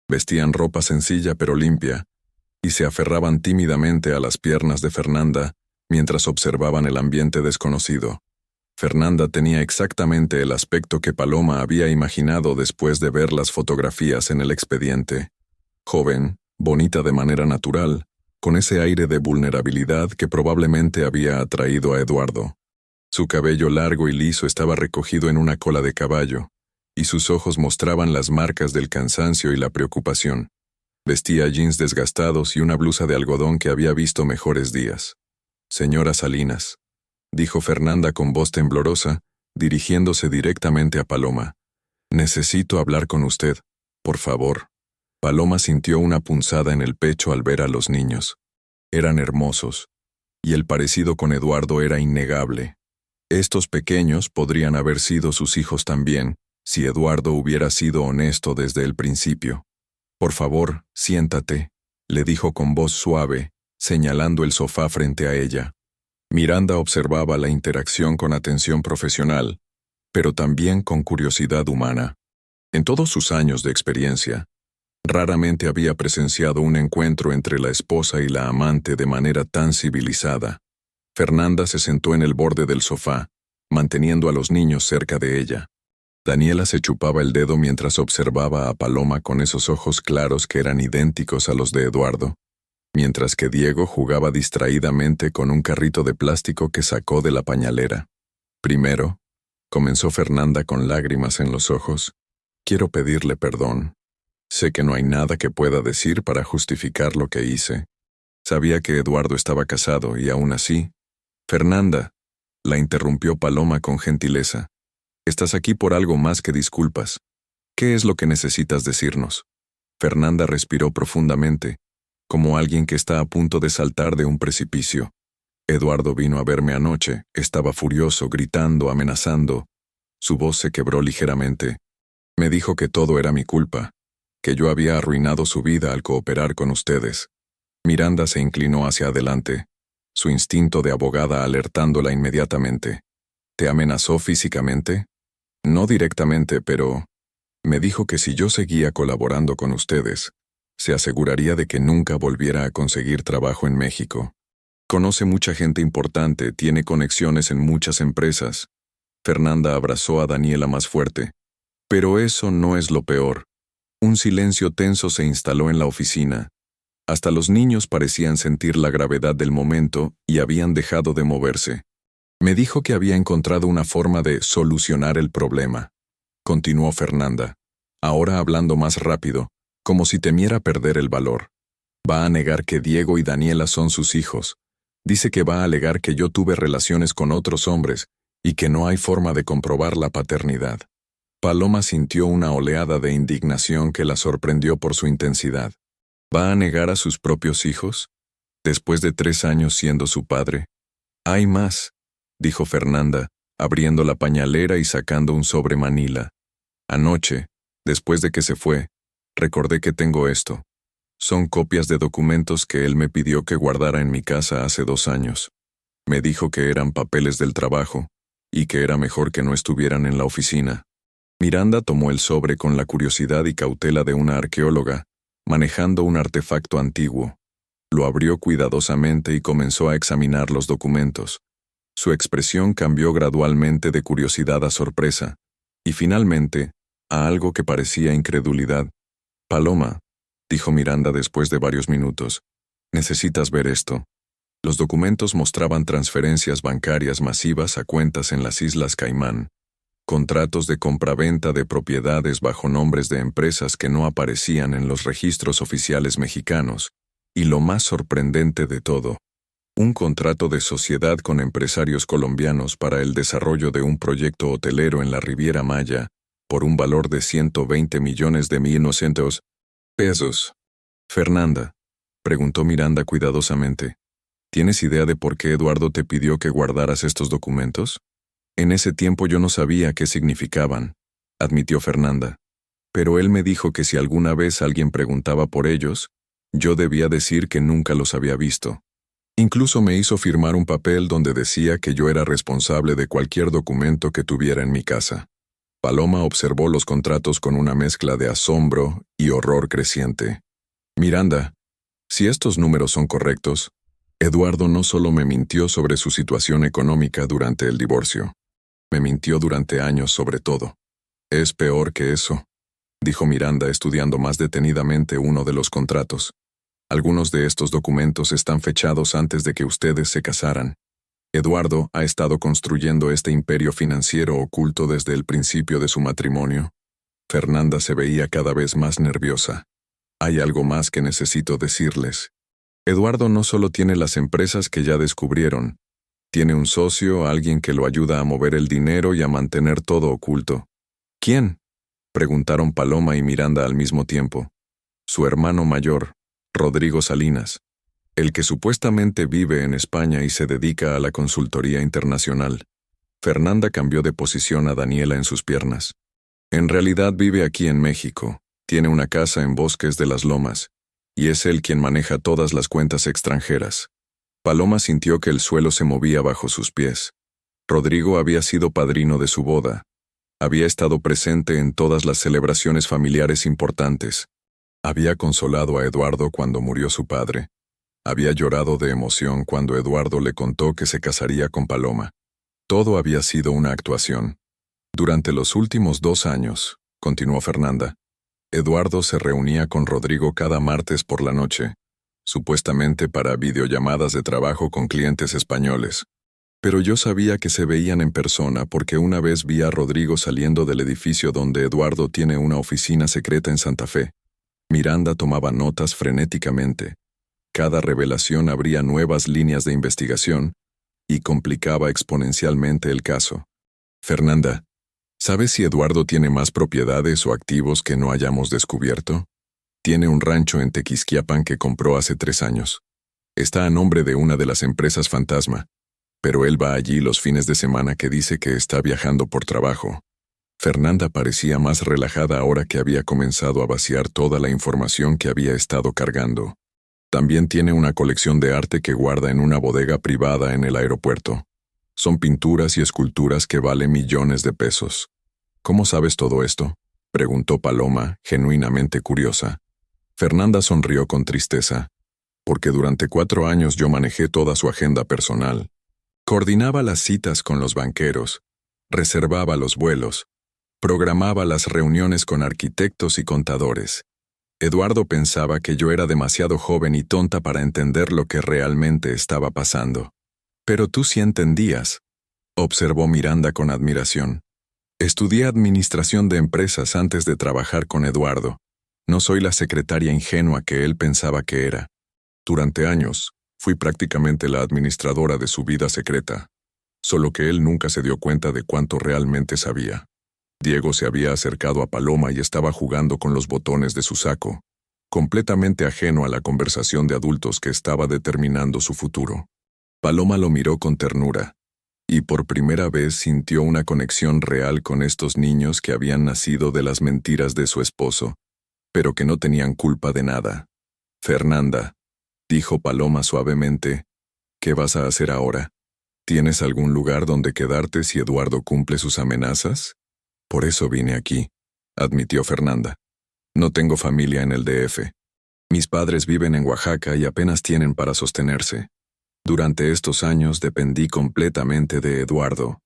Vestían ropa sencilla pero limpia, y se aferraban tímidamente a las piernas de Fernanda mientras observaban el ambiente desconocido. Fernanda tenía exactamente el aspecto que Paloma había imaginado después de ver las fotografías en el expediente. Joven, bonita de manera natural, con ese aire de vulnerabilidad que probablemente había atraído a Eduardo. Su cabello largo y liso estaba recogido en una cola de caballo, y sus ojos mostraban las marcas del cansancio y la preocupación. Vestía jeans desgastados y una blusa de algodón que había visto mejores días. Señora Salinas, dijo Fernanda con voz temblorosa, dirigiéndose directamente a Paloma. Necesito hablar con usted, por favor. Paloma sintió una punzada en el pecho al ver a los niños. Eran hermosos, y el parecido con Eduardo era innegable. Estos pequeños podrían haber sido sus hijos también, Si Eduardo hubiera sido honesto desde el principio. Por favor, siéntate, le dijo con voz suave, señalando el sofá frente a ella. Miranda observaba la interacción con atención profesional, pero también con curiosidad humana. En todos sus años de experiencia, raramente había presenciado un encuentro entre la esposa y la amante de manera tan civilizada. Fernanda se sentó en el borde del sofá, manteniendo a los niños cerca de ella. Daniela se chupaba el dedo mientras observaba a Paloma con esos ojos claros que eran idénticos a los de Eduardo, mientras que Diego jugaba distraídamente con un carrito de plástico que sacó de la pañalera. Primero, comenzó Fernanda con lágrimas en los ojos, quiero pedirle perdón. Sé que no hay nada que pueda decir para justificar lo que hice. Sabía que Eduardo estaba casado y aún así... Fernanda, la interrumpió Paloma con gentileza. Estás aquí por algo más que disculpas. ¿Qué es lo que necesitas decirnos? Fernanda respiró profundamente, como alguien que está a punto de saltar de un precipicio. Eduardo vino a verme anoche, estaba furioso, gritando, amenazando. Su voz se quebró ligeramente. Me dijo que todo era mi culpa, que yo había arruinado su vida al cooperar con ustedes. Miranda se inclinó hacia adelante, su instinto de abogada alertándola inmediatamente. ¿Te amenazó físicamente? No directamente, pero... Me dijo que si yo seguía colaborando con ustedes, se aseguraría de que nunca volviera a conseguir trabajo en México. Conoce mucha gente importante, tiene conexiones en muchas empresas. Fernanda abrazó a Daniela más fuerte. Pero eso no es lo peor. Un silencio tenso se instaló en la oficina. Hasta los niños parecían sentir la gravedad del momento y habían dejado de moverse. Me dijo que había encontrado una forma de solucionar el problema. Continuó Fernanda, ahora hablando más rápido, como si temiera perder el valor. Va a negar que Diego y Daniela son sus hijos. Dice que va a alegar que yo tuve relaciones con otros hombres y que no hay forma de comprobar la paternidad. Paloma sintió una oleada de indignación que la sorprendió por su intensidad. ¿Va a negar a sus propios hijos? Después de 3 años siendo su padre. Hay más, dijo Fernanda, abriendo la pañalera y sacando un sobre manila. Anoche, después de que se fue, recordé que tengo esto. Son copias de documentos que él me pidió que guardara en mi casa hace 2 años. Me dijo que eran papeles del trabajo y que era mejor que no estuvieran en la oficina. Miranda tomó el sobre con la curiosidad y cautela de una arqueóloga, manejando un artefacto antiguo. Lo abrió cuidadosamente y comenzó a examinar los documentos. Su expresión cambió gradualmente de curiosidad a sorpresa, y finalmente, a algo que parecía incredulidad. Paloma, dijo Miranda después de varios minutos, necesitas ver esto. Los documentos mostraban transferencias bancarias masivas a cuentas en las Islas Caimán, contratos de compraventa de propiedades bajo nombres de empresas que no aparecían en los registros oficiales mexicanos, y lo más sorprendente de todo, un contrato de sociedad con empresarios colombianos para el desarrollo de un proyecto hotelero en la Riviera Maya, por un valor de 120 millones de 1.900 pesos. Fernanda, preguntó Miranda cuidadosamente, ¿tienes idea de por qué Eduardo te pidió que guardaras estos documentos? En ese tiempo yo no sabía qué significaban, admitió Fernanda, pero él me dijo que si alguna vez alguien preguntaba por ellos, yo debía decir que nunca los había visto. Incluso me hizo firmar un papel donde decía que yo era responsable de cualquier documento que tuviera en mi casa. Paloma observó los contratos con una mezcla de asombro y horror creciente. Miranda, si estos números son correctos, Eduardo no solo me mintió sobre su situación económica durante el divorcio, me mintió durante años sobre todo. Es peor que eso, dijo Miranda estudiando más detenidamente uno de los contratos. Algunos de estos documentos están fechados antes de que ustedes se casaran. Eduardo ha estado construyendo este imperio financiero oculto desde el principio de su matrimonio. Fernanda se veía cada vez más nerviosa. Hay algo más que necesito decirles. Eduardo no solo tiene las empresas que ya descubrieron, tiene un socio, alguien que lo ayuda a mover el dinero y a mantener todo oculto. ¿Quién? Preguntaron Paloma y Miranda al mismo tiempo. Su hermano mayor, Rodrigo Salinas, el que supuestamente vive en España y se dedica a la consultoría internacional. Fernanda cambió de posición a Daniela en sus piernas. En realidad vive aquí en México, tiene una casa en Bosques de las Lomas, y es él quien maneja todas las cuentas extranjeras. Paloma sintió que el suelo se movía bajo sus pies. Rodrigo había sido padrino de su boda. Había estado presente en todas las celebraciones familiares importantes. Había consolado a Eduardo cuando murió su padre. Había llorado de emoción cuando Eduardo le contó que se casaría con Paloma. Todo había sido una actuación. Durante los últimos 2 años, continuó Fernanda, Eduardo se reunía con Rodrigo cada martes por la noche, supuestamente para videollamadas de trabajo con clientes españoles. Pero yo sabía que se veían en persona porque una vez vi a Rodrigo saliendo del edificio donde Eduardo tiene una oficina secreta en Santa Fe. Miranda tomaba notas frenéticamente. Cada revelación abría nuevas líneas de investigación y complicaba exponencialmente el caso. Fernanda, ¿sabes si Eduardo tiene más propiedades o activos que no hayamos descubierto? Tiene un rancho en Tequisquiapan que compró hace 3 años. Está a nombre de una de las empresas fantasma, pero él va allí los fines de semana que dice que está viajando por trabajo. Fernanda parecía más relajada ahora que había comenzado a vaciar toda la información que había estado cargando. También tiene una colección de arte que guarda en una bodega privada en el aeropuerto. Son pinturas y esculturas que valen millones de pesos. ¿Cómo sabes todo esto?, preguntó Paloma, genuinamente curiosa. Fernanda sonrió con tristeza, porque durante 4 años yo manejé toda su agenda personal. Coordinaba las citas con los banqueros, reservaba los vuelos, programaba las reuniones con arquitectos y contadores. Eduardo pensaba que yo era demasiado joven y tonta para entender lo que realmente estaba pasando. Pero tú sí entendías, observó Miranda con admiración. Estudié administración de empresas antes de trabajar con Eduardo. No soy la secretaria ingenua que él pensaba que era. Durante años, fui prácticamente la administradora de su vida secreta, solo que él nunca se dio cuenta de cuánto realmente sabía. Diego se había acercado a Paloma y estaba jugando con los botones de su saco, completamente ajeno a la conversación de adultos que estaba determinando su futuro. Paloma lo miró con ternura, y por primera vez sintió una conexión real con estos niños que habían nacido de las mentiras de su esposo, pero que no tenían culpa de nada. Fernanda, dijo Paloma suavemente, ¿qué vas a hacer ahora? ¿Tienes algún lugar donde quedarte si Eduardo cumple sus amenazas? Por eso vine aquí, admitió Fernanda. No tengo familia en el DF. Mis padres viven en Oaxaca y apenas tienen para sostenerse. Durante estos años dependí completamente de Eduardo.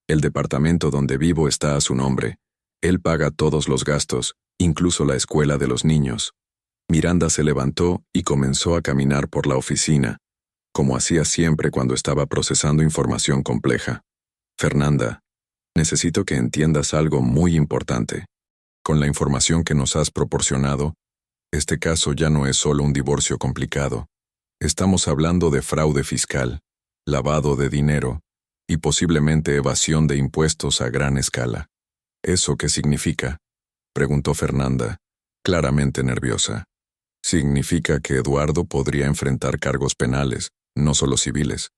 El departamento donde vivo está a su nombre. Él paga todos los gastos, incluso la escuela de los niños. Miranda se levantó y comenzó a caminar por la oficina, como hacía siempre cuando estaba procesando información compleja. Fernanda, necesito que entiendas algo muy importante. Con la información que nos has proporcionado, este caso ya no es solo un divorcio complicado. Estamos hablando de fraude fiscal, lavado de dinero y posiblemente evasión de impuestos a gran escala. ¿Eso qué significa?, preguntó Fernanda, claramente nerviosa. Significa que Eduardo podría enfrentar cargos penales, no solo civiles.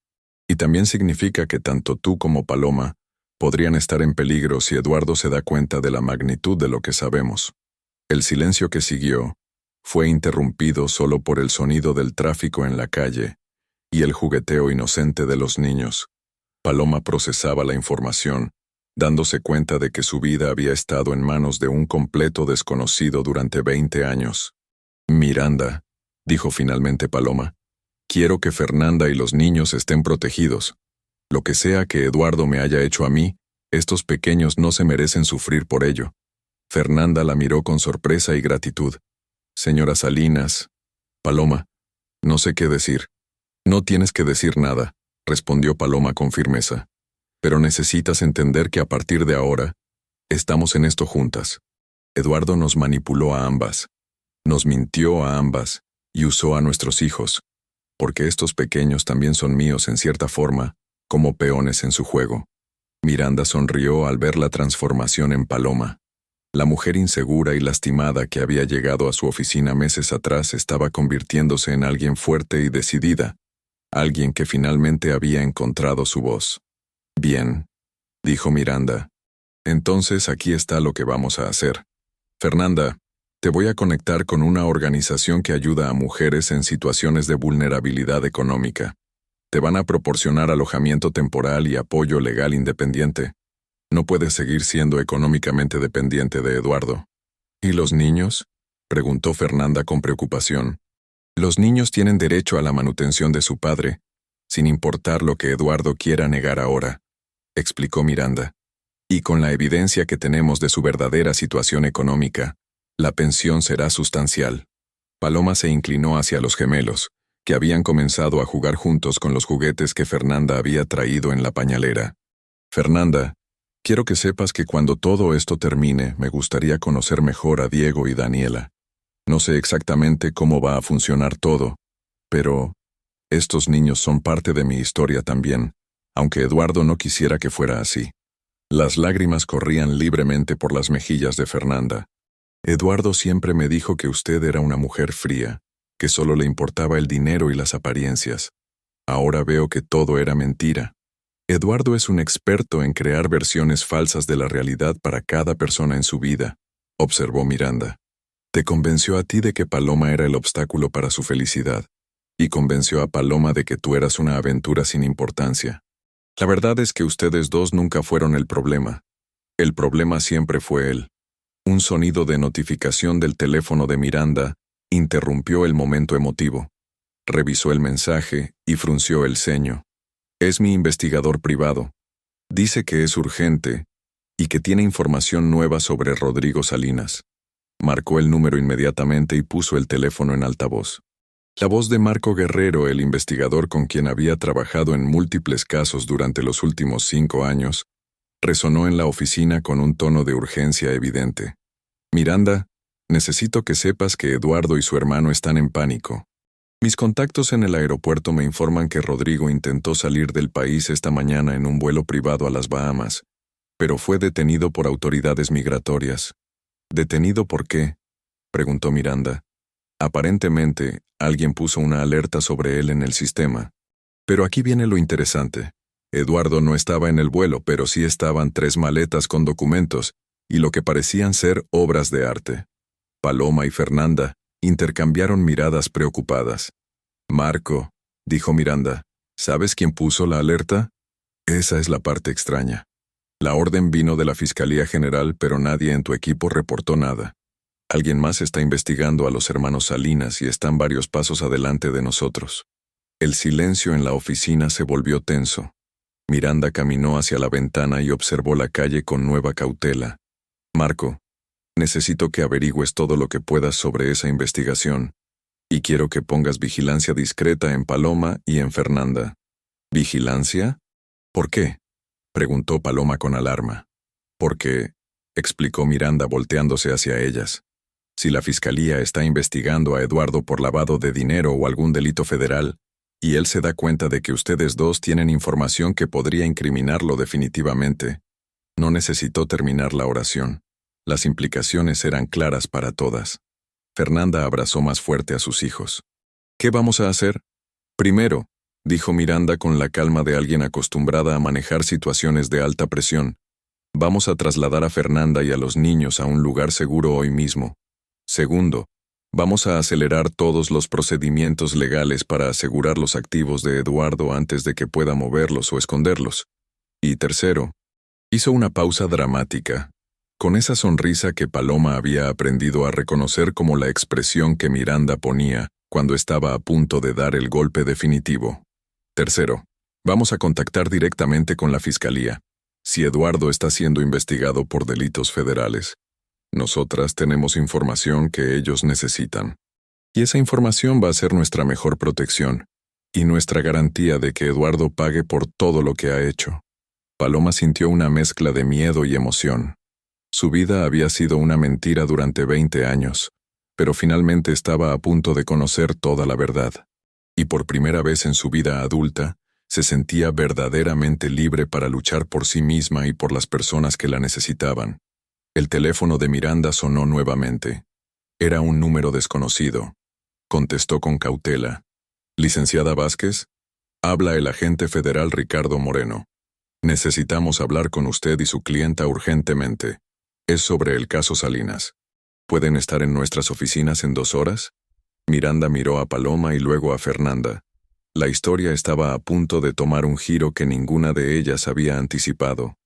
Y también significa que tanto tú como Paloma podrían estar en peligro si Eduardo se da cuenta de la magnitud de lo que sabemos. El silencio que siguió fue interrumpido solo por el sonido del tráfico en la calle y el jugueteo inocente de los niños. Paloma procesaba la información, dándose cuenta de que su vida había estado en manos de un completo desconocido durante 20 años. Miranda, dijo finalmente Paloma, quiero que Fernanda y los niños estén protegidos. Lo que sea que Eduardo me haya hecho a mí, estos pequeños no se merecen sufrir por ello. Fernanda la miró con sorpresa y gratitud. Señora Salinas, Paloma, no sé qué decir. No tienes que decir nada, respondió Paloma con firmeza. Pero necesitas entender que a partir de ahora, estamos en esto juntas. Eduardo nos manipuló a ambas. Nos mintió a ambas y usó a nuestros hijos, porque estos pequeños también son míos en cierta forma, como peones en su juego. Miranda sonrió al ver la transformación en Paloma. La mujer insegura y lastimada que había llegado a su oficina meses atrás estaba convirtiéndose en alguien fuerte y decidida, alguien que finalmente había encontrado su voz. Bien, dijo Miranda. Entonces aquí está lo que vamos a hacer. Fernanda, te voy a conectar con una organización que ayuda a mujeres en situaciones de vulnerabilidad económica. Te van a proporcionar alojamiento temporal y apoyo legal independiente. No puedes seguir siendo económicamente dependiente de Eduardo. ¿Y los niños?, preguntó Fernanda con preocupación. Los niños tienen derecho a la manutención de su padre, sin importar lo que Eduardo quiera negar ahora, explicó Miranda. Y con la evidencia que tenemos de su verdadera situación económica, la pensión será sustancial. Paloma se inclinó hacia los gemelos, que habían comenzado a jugar juntos con los juguetes que Fernanda había traído en la pañalera. Fernanda, quiero que sepas que cuando todo esto termine, me gustaría conocer mejor a Diego y Daniela. No sé exactamente cómo va a funcionar todo, pero estos niños son parte de mi historia también, aunque Eduardo no quisiera que fuera así. Las lágrimas corrían libremente por las mejillas de Fernanda. Eduardo siempre me dijo que usted era una mujer fría, que solo le importaba el dinero y las apariencias. Ahora veo que todo era mentira. Eduardo es un experto en crear versiones falsas de la realidad para cada persona en su vida, observó Miranda. Te convenció a ti de que Paloma era el obstáculo para su felicidad, y convenció a Paloma de que tú eras una aventura sin importancia. La verdad es que ustedes dos nunca fueron el problema. El problema siempre fue él. Un sonido de notificación del teléfono de Miranda interrumpió el momento emotivo. Revisó el mensaje y frunció el ceño. Es mi investigador privado. Dice que es urgente y que tiene información nueva sobre Rodrigo Salinas. Marcó el número inmediatamente y puso el teléfono en altavoz. La voz de Marco Guerrero, el investigador con quien había trabajado en múltiples casos durante los últimos 5 años, resonó en la oficina con un tono de urgencia evidente. Miranda, necesito que sepas que Eduardo y su hermano están en pánico. Mis contactos en el aeropuerto me informan que Rodrigo intentó salir del país esta mañana en un vuelo privado a las Bahamas, pero fue detenido por autoridades migratorias. ¿Detenido por qué?, preguntó Miranda. Aparentemente, alguien puso una alerta sobre él en el sistema. Pero aquí viene lo interesante. Eduardo no estaba en el vuelo, pero sí estaban 3 maletas con documentos y lo que parecían ser obras de arte. Paloma y Fernanda intercambiaron miradas preocupadas. Marco, dijo Miranda, ¿sabes quién puso la alerta? Esa es la parte extraña. La orden vino de la Fiscalía General, pero nadie en tu equipo reportó nada. Alguien más está investigando a los hermanos Salinas y están varios pasos adelante de nosotros. El silencio en la oficina se volvió tenso. Miranda caminó hacia la ventana y observó la calle con nueva cautela. Marco, necesito que averigües todo lo que puedas sobre esa investigación, y quiero que pongas vigilancia discreta en Paloma y en Fernanda. ¿Vigilancia? ¿Por qué?, preguntó Paloma con alarma. Porque, explicó Miranda volteándose hacia ellas, si la fiscalía está investigando a Eduardo por lavado de dinero o algún delito federal, y él se da cuenta de que ustedes dos tienen información que podría incriminarlo definitivamente, no necesitó terminar la oración. Las implicaciones eran claras para todas. Fernanda abrazó más fuerte a sus hijos. ¿Qué vamos a hacer? Primero, dijo Miranda con la calma de alguien acostumbrada a manejar situaciones de alta presión, vamos a trasladar a Fernanda y a los niños a un lugar seguro hoy mismo. Segundo, vamos a acelerar todos los procedimientos legales para asegurar los activos de Eduardo antes de que pueda moverlos o esconderlos. Y tercero, hizo una pausa dramática, con esa sonrisa que Paloma había aprendido a reconocer como la expresión que Miranda ponía cuando estaba a punto de dar el golpe definitivo. Tercero, vamos a contactar directamente con la Fiscalía. Si Eduardo está siendo investigado por delitos federales, nosotras tenemos información que ellos necesitan. Y esa información va a ser nuestra mejor protección y nuestra garantía de que Eduardo pague por todo lo que ha hecho. Paloma sintió una mezcla de miedo y emoción. Su vida había sido una mentira durante 20 años, pero finalmente estaba a punto de conocer toda la verdad. Y por primera vez en su vida adulta, se sentía verdaderamente libre para luchar por sí misma y por las personas que la necesitaban. El teléfono de Miranda sonó nuevamente. Era un número desconocido. Contestó con cautela. «Licenciada Vázquez, habla el agente federal Ricardo Moreno». Necesitamos hablar con usted y su clienta urgentemente. Es sobre el caso Salinas. ¿Pueden estar en nuestras oficinas en 2 horas? Miranda miró a Paloma y luego a Fernanda. La historia estaba a punto de tomar un giro que ninguna de ellas había anticipado.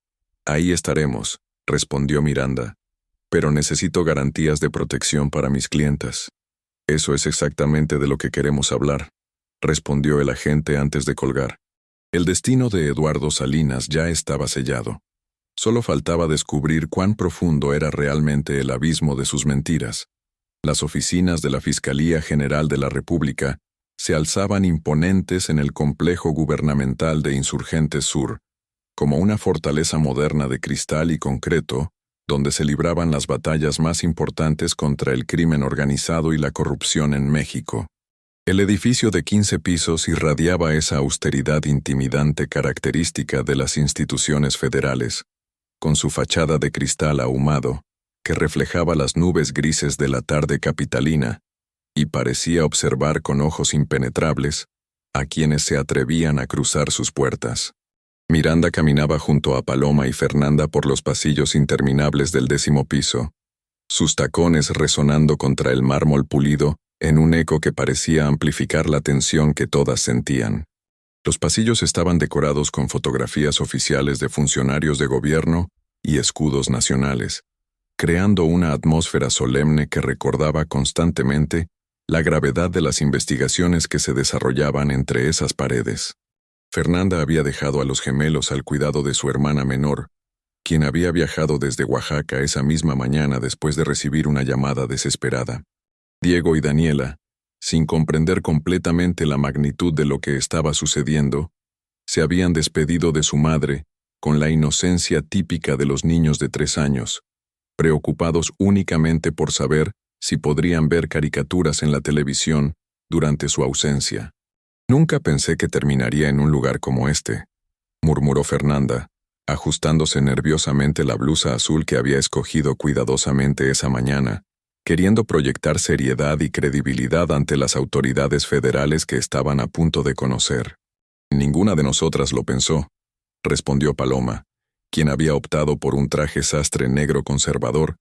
Ahí estaremos, respondió Miranda. Pero necesito garantías de protección para mis clientas. Eso es exactamente de lo que queremos hablar, respondió el agente antes de colgar. El destino de Eduardo Salinas ya estaba sellado. Solo faltaba descubrir cuán profundo era realmente el abismo de sus mentiras. Las oficinas de la Fiscalía General de la República se alzaban imponentes en el complejo gubernamental de Insurgentes Sur, como una fortaleza moderna de cristal y concreto, donde se libraban las batallas más importantes contra el crimen organizado y la corrupción en México. El edificio de 15 pisos irradiaba esa austeridad intimidante característica de las instituciones federales, con su fachada de cristal ahumado, que reflejaba las nubes grises de la tarde capitalina, y parecía observar con ojos impenetrables a quienes se atrevían a cruzar sus puertas. Miranda caminaba junto a Paloma y Fernanda por los pasillos interminables del 10º piso, sus tacones resonando contra el mármol pulido en un eco que parecía amplificar la tensión que todas sentían. Los pasillos estaban decorados con fotografías oficiales de funcionarios de gobierno y escudos nacionales, creando una atmósfera solemne que recordaba constantemente la gravedad de las investigaciones que se desarrollaban entre esas paredes. Fernanda había dejado a los gemelos al cuidado de su hermana menor, quien había viajado desde Oaxaca esa misma mañana después de recibir una llamada desesperada. Diego y Daniela, sin comprender completamente la magnitud de lo que estaba sucediendo, se habían despedido de su madre con la inocencia típica de los niños de 3 años, preocupados únicamente por saber si podrían ver caricaturas en la televisión durante su ausencia. «Nunca pensé que terminaría en un lugar como este», murmuró Fernanda, ajustándose nerviosamente la blusa azul que había escogido cuidadosamente esa mañana, queriendo proyectar seriedad y credibilidad ante las autoridades federales que estaban a punto de conocer. «Ninguna de nosotras lo pensó», respondió Paloma, quien había optado por un traje sastre negro conservador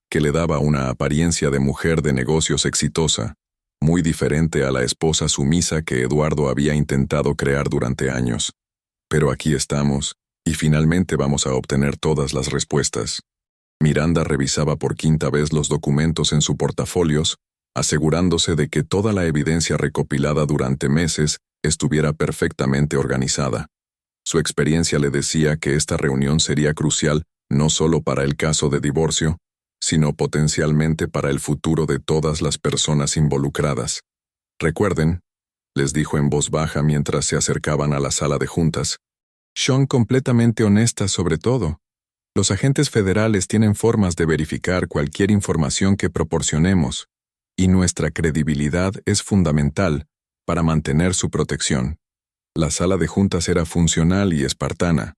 que le daba una apariencia de mujer de negocios exitosa, muy diferente a la esposa sumisa que Eduardo había intentado crear durante años. «Pero aquí estamos, y finalmente vamos a obtener todas las respuestas». Miranda revisaba por 5ª vez los documentos en su portafolios, asegurándose de que toda la evidencia recopilada durante meses estuviera perfectamente organizada. Su experiencia le decía que esta reunión sería crucial no solo para el caso de divorcio, sino potencialmente para el futuro de todas las personas involucradas. «Recuerden», les dijo en voz baja mientras se acercaban a la sala de juntas, «son completamente honestas sobre todo. Los agentes federales tienen formas de verificar cualquier información que proporcionemos, y nuestra credibilidad es fundamental para mantener su protección». La sala de juntas era funcional y espartana,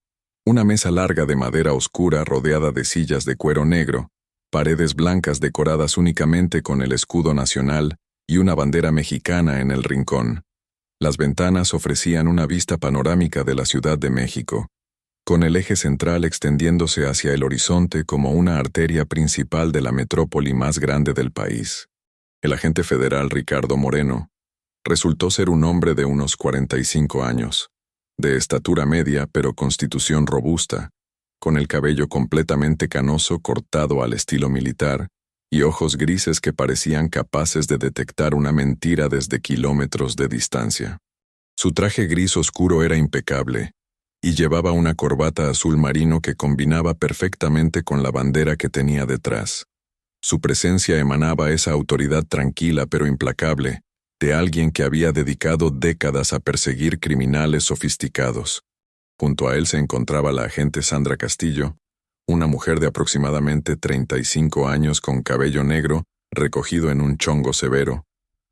una mesa larga de madera oscura rodeada de sillas de cuero negro, paredes blancas decoradas únicamente con el escudo nacional y una bandera mexicana en el rincón. Las ventanas ofrecían una vista panorámica de la Ciudad de México, con el eje central extendiéndose hacia el horizonte como una arteria principal de la metrópoli más grande del país. El agente federal Ricardo Moreno resultó ser un hombre de unos 45 años, de estatura media pero constitución robusta, con el cabello completamente canoso cortado al estilo militar y ojos grises que parecían capaces de detectar una mentira desde kilómetros de distancia. Su traje gris oscuro era impecable, y llevaba una corbata azul marino que combinaba perfectamente con la bandera que tenía detrás. Su presencia emanaba esa autoridad tranquila pero implacable de alguien que había dedicado décadas a perseguir criminales sofisticados. Junto a él se encontraba la agente Sandra Castillo, una mujer de aproximadamente 35 años con cabello negro recogido en un chongo severo,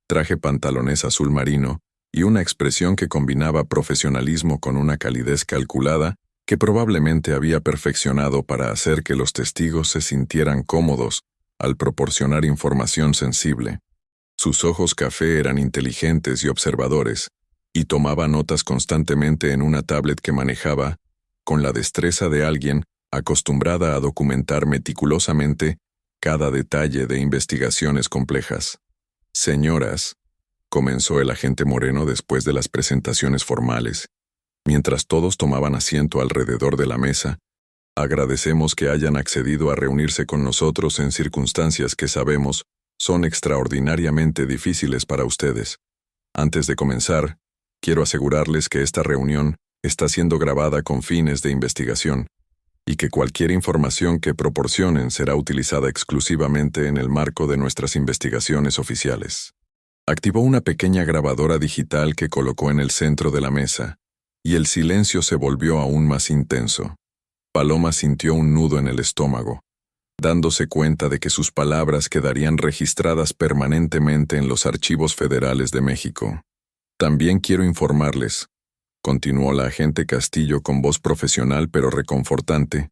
traje pantalones azul marino y una expresión que combinaba profesionalismo con una calidez calculada que probablemente había perfeccionado para hacer que los testigos se sintieran cómodos al proporcionar información sensible. Sus ojos café eran inteligentes y observadores, y tomaba notas constantemente en una tablet que manejaba con la destreza de alguien acostumbrada a documentar meticulosamente cada detalle de investigaciones complejas. Señoras, comenzó el agente Moreno después de las presentaciones formales, mientras todos tomaban asiento alrededor de la mesa, agradecemos que hayan accedido a reunirse con nosotros en circunstancias que sabemos son extraordinariamente difíciles para ustedes. Antes de comenzar, quiero asegurarles que esta reunión está siendo grabada con fines de investigación y que cualquier información que proporcionen será utilizada exclusivamente en el marco de nuestras investigaciones oficiales. Activó una pequeña grabadora digital que colocó en el centro de la mesa, y el silencio se volvió aún más intenso. Paloma sintió un nudo en el estómago, dándose cuenta de que sus palabras quedarían registradas permanentemente en los archivos federales de México. También quiero informarles, continuó la agente Castillo con voz profesional pero reconfortante,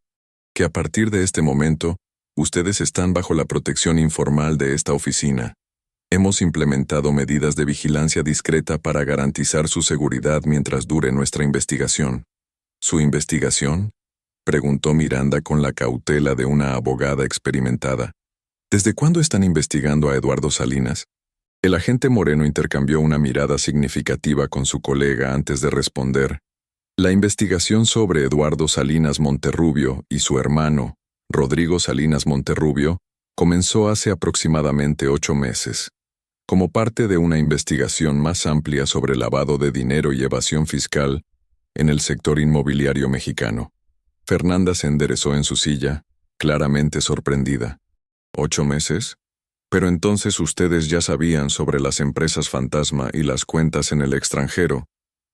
que a partir de este momento, ustedes están bajo la protección informal de esta oficina. Hemos implementado medidas de vigilancia discreta para garantizar su seguridad mientras dure nuestra investigación. ¿Su investigación?, preguntó Miranda con la cautela de una abogada experimentada. ¿Desde cuándo están investigando a Eduardo Salinas? El agente Moreno intercambió una mirada significativa con su colega antes de responder. La investigación sobre Eduardo Salinas Monterrubio y su hermano, Rodrigo Salinas Monterrubio, comenzó hace aproximadamente 8 meses, como parte de una investigación más amplia sobre lavado de dinero y evasión fiscal en el sector inmobiliario mexicano. Fernanda se enderezó en su silla, claramente sorprendida. ¿8 meses? Pero entonces ustedes ya sabían sobre las empresas fantasma y las cuentas en el extranjero,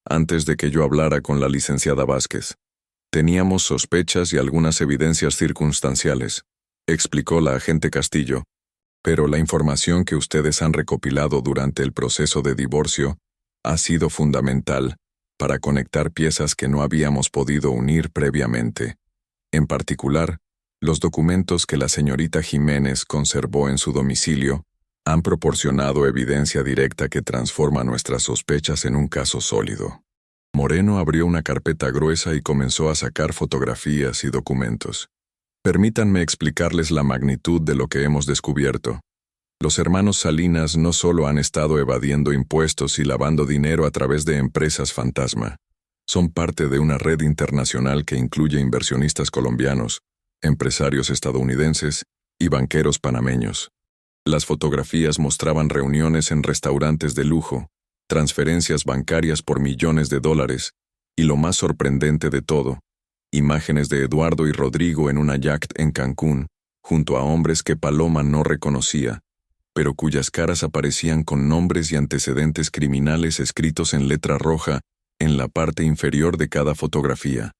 antes de que yo hablara con la licenciada Vázquez. Teníamos sospechas y algunas evidencias circunstanciales, explicó la agente Castillo, pero la información que ustedes han recopilado durante el proceso de divorcio ha sido fundamental para conectar piezas que no habíamos podido unir previamente. En particular, los documentos que la señorita Jiménez conservó en su domicilio han proporcionado evidencia directa que transforma nuestras sospechas en un caso sólido. Moreno abrió una carpeta gruesa y comenzó a sacar fotografías y documentos. Permítanme explicarles la magnitud de lo que hemos descubierto. Los hermanos Salinas no solo han estado evadiendo impuestos y lavando dinero a través de empresas fantasma. Son parte de una red internacional que incluye inversionistas colombianos, empresarios estadounidenses y banqueros panameños. Las fotografías mostraban reuniones en restaurantes de lujo, transferencias bancarias por millones de dólares, y lo más sorprendente de todo, imágenes de Eduardo y Rodrigo en una yacht en Cancún, junto a hombres que Paloma no reconocía, pero cuyas caras aparecían con nombres y antecedentes criminales escritos en letra roja en la parte inferior de cada fotografía.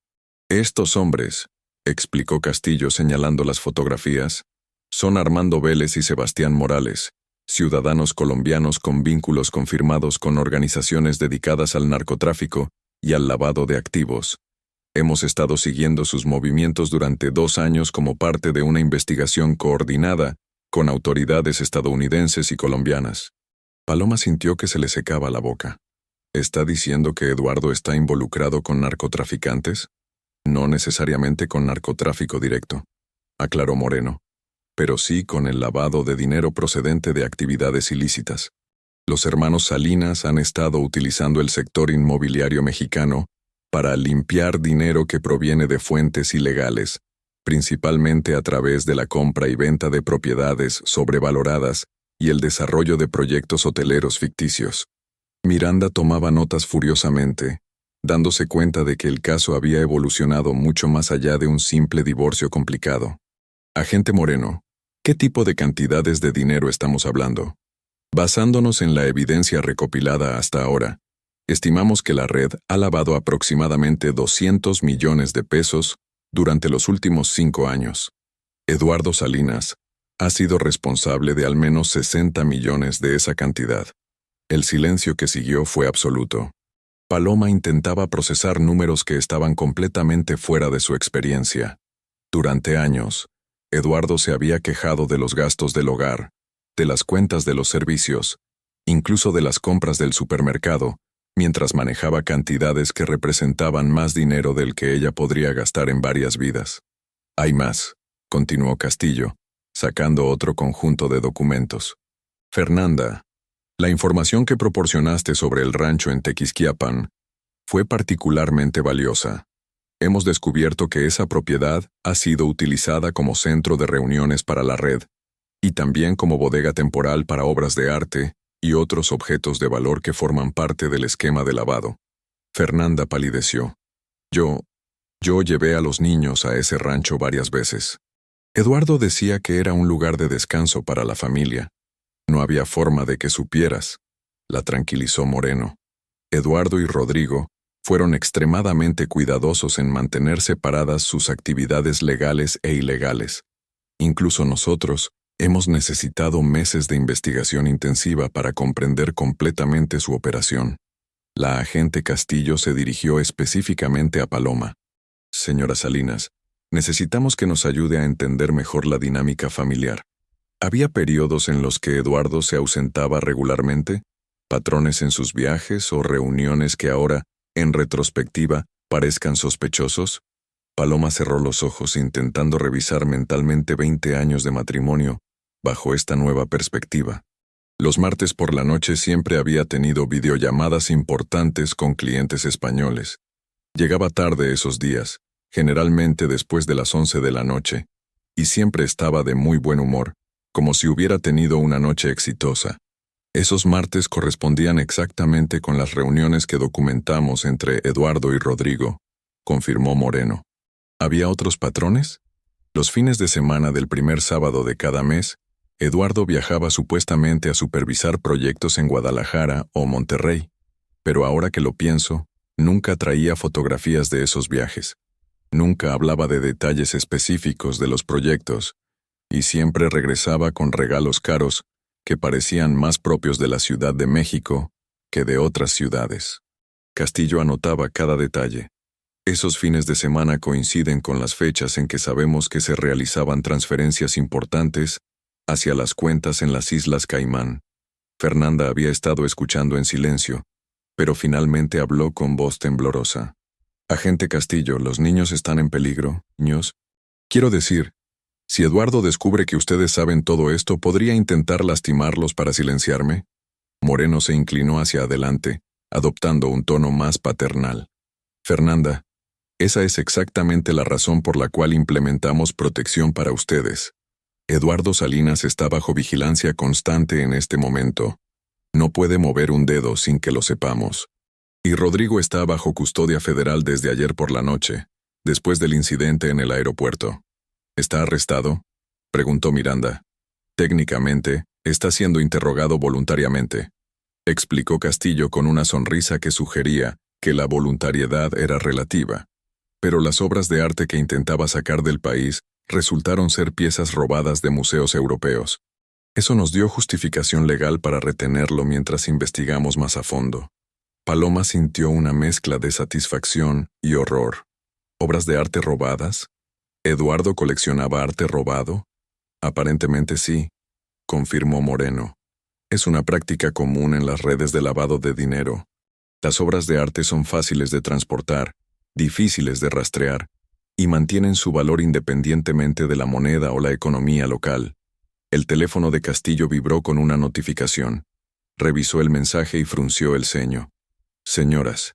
Estos hombres, explicó Castillo señalando las fotografías, son Armando Vélez y Sebastián Morales, ciudadanos colombianos con vínculos confirmados con organizaciones dedicadas al narcotráfico y al lavado de activos. Hemos estado siguiendo sus movimientos durante 2 años como parte de una investigación coordinada con autoridades estadounidenses y colombianas. Paloma sintió que se le secaba la boca. ¿Está diciendo que Eduardo está involucrado con narcotraficantes? No necesariamente con narcotráfico directo, aclaró Moreno, pero sí con el lavado de dinero procedente de actividades ilícitas. Los hermanos Salinas han estado utilizando el sector inmobiliario mexicano para limpiar dinero que proviene de fuentes ilegales, principalmente a través de la compra y venta de propiedades sobrevaloradas y el desarrollo de proyectos hoteleros ficticios. Miranda tomaba notas furiosamente, dándose cuenta de que el caso había evolucionado mucho más allá de un simple divorcio complicado. Agente Moreno, ¿qué tipo de cantidades de dinero estamos hablando? Basándonos en la evidencia recopilada hasta ahora, estimamos que la red ha lavado aproximadamente 200 millones de pesos durante los últimos 5 años. Eduardo Salinas ha sido responsable de al menos 60 millones de esa cantidad. El silencio que siguió fue absoluto. Paloma intentaba procesar números que estaban completamente fuera de su experiencia. Durante años, Eduardo se había quejado de los gastos del hogar, de las cuentas de los servicios, incluso de las compras del supermercado, mientras manejaba cantidades que representaban más dinero del que ella podría gastar en varias vidas. Hay más, continuó Castillo, sacando otro conjunto de documentos. Fernanda, la información que proporcionaste sobre el rancho en Tequisquiapan fue particularmente valiosa. Hemos descubierto que esa propiedad ha sido utilizada como centro de reuniones para la red, y también como bodega temporal para obras de arte y otros objetos de valor que forman parte del esquema de lavado. Fernanda palideció. Yo llevé a los niños a ese rancho varias veces. Eduardo decía que era un lugar de descanso para la familia. No había forma de que supieras, la tranquilizó Moreno. Eduardo y Rodrigo fueron extremadamente cuidadosos en mantener separadas sus actividades legales e ilegales. Incluso nosotros hemos necesitado meses de investigación intensiva para comprender completamente su operación. La agente Castillo se dirigió específicamente a Paloma. Señora Salinas, necesitamos que nos ayude a entender mejor la dinámica familiar. ¿Había periodos en los que Eduardo se ausentaba regularmente? ¿Patrones en sus viajes o reuniones que ahora, en retrospectiva, parezcan sospechosos? Paloma cerró los ojos intentando revisar mentalmente 20 años de matrimonio bajo esta nueva perspectiva. Los martes por la noche siempre había tenido videollamadas importantes con clientes españoles. Llegaba tarde esos días, generalmente después de las 11 de la noche, y siempre estaba de muy buen humor, como si hubiera tenido una noche exitosa. Esos martes correspondían exactamente con las reuniones que documentamos entre Eduardo y Rodrigo, confirmó Moreno. ¿Había otros patrones? Los fines de semana del primer sábado de cada mes, Eduardo viajaba supuestamente a supervisar proyectos en Guadalajara o Monterrey, pero ahora que lo pienso, nunca traía fotografías de esos viajes. Nunca hablaba de detalles específicos de los proyectos, y siempre regresaba con regalos caros que parecían más propios de la Ciudad de México que de otras ciudades. Castillo anotaba cada detalle. Esos fines de semana coinciden con las fechas en que sabemos que se realizaban transferencias importantes hacia las cuentas en las Islas Caimán. Fernanda había estado escuchando en silencio, pero finalmente habló con voz temblorosa. Agente Castillo, los niños están en peligro, niños. Quiero decir, si Eduardo descubre que ustedes saben todo esto, ¿podría intentar lastimarlos para silenciarme? Moreno se inclinó hacia adelante, adoptando un tono más paternal. Fernanda, esa es exactamente la razón por la cual implementamos protección para ustedes. Eduardo Salinas está bajo vigilancia constante en este momento. No puede mover un dedo sin que lo sepamos. Y Rodrigo está bajo custodia federal desde ayer por la noche, después del incidente en el aeropuerto. ¿Está arrestado?, preguntó Miranda. Técnicamente, está siendo interrogado voluntariamente, explicó Castillo con una sonrisa que sugería que la voluntariedad era relativa. Pero las obras de arte que intentaba sacar del país resultaron ser piezas robadas de museos europeos. Eso nos dio justificación legal para retenerlo mientras investigamos más a fondo. Paloma sintió una mezcla de satisfacción y horror. ¿Obras de arte robadas? ¿Eduardo coleccionaba arte robado? Aparentemente sí, confirmó Moreno. Es una práctica común en las redes de lavado de dinero. Las obras de arte son fáciles de transportar, difíciles de rastrear, y mantienen su valor independientemente de la moneda o la economía local. El teléfono de Castillo vibró con una notificación. Revisó el mensaje y frunció el ceño. Señoras,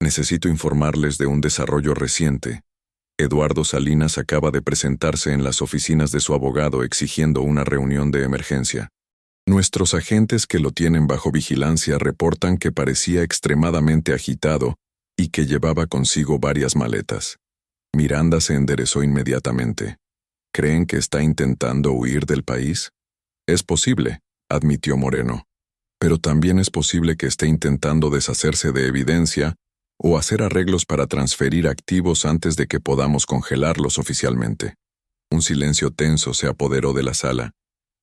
necesito informarles de un desarrollo reciente. Eduardo Salinas acaba de presentarse en las oficinas de su abogado exigiendo una reunión de emergencia. Nuestros agentes que lo tienen bajo vigilancia reportan que parecía extremadamente agitado y que llevaba consigo varias maletas. Miranda se enderezó inmediatamente. ¿Creen que está intentando huir del país? Es posible, admitió Moreno. Pero también es posible que esté intentando deshacerse de evidencia o hacer arreglos para transferir activos antes de que podamos congelarlos oficialmente. Un silencio tenso se apoderó de la sala.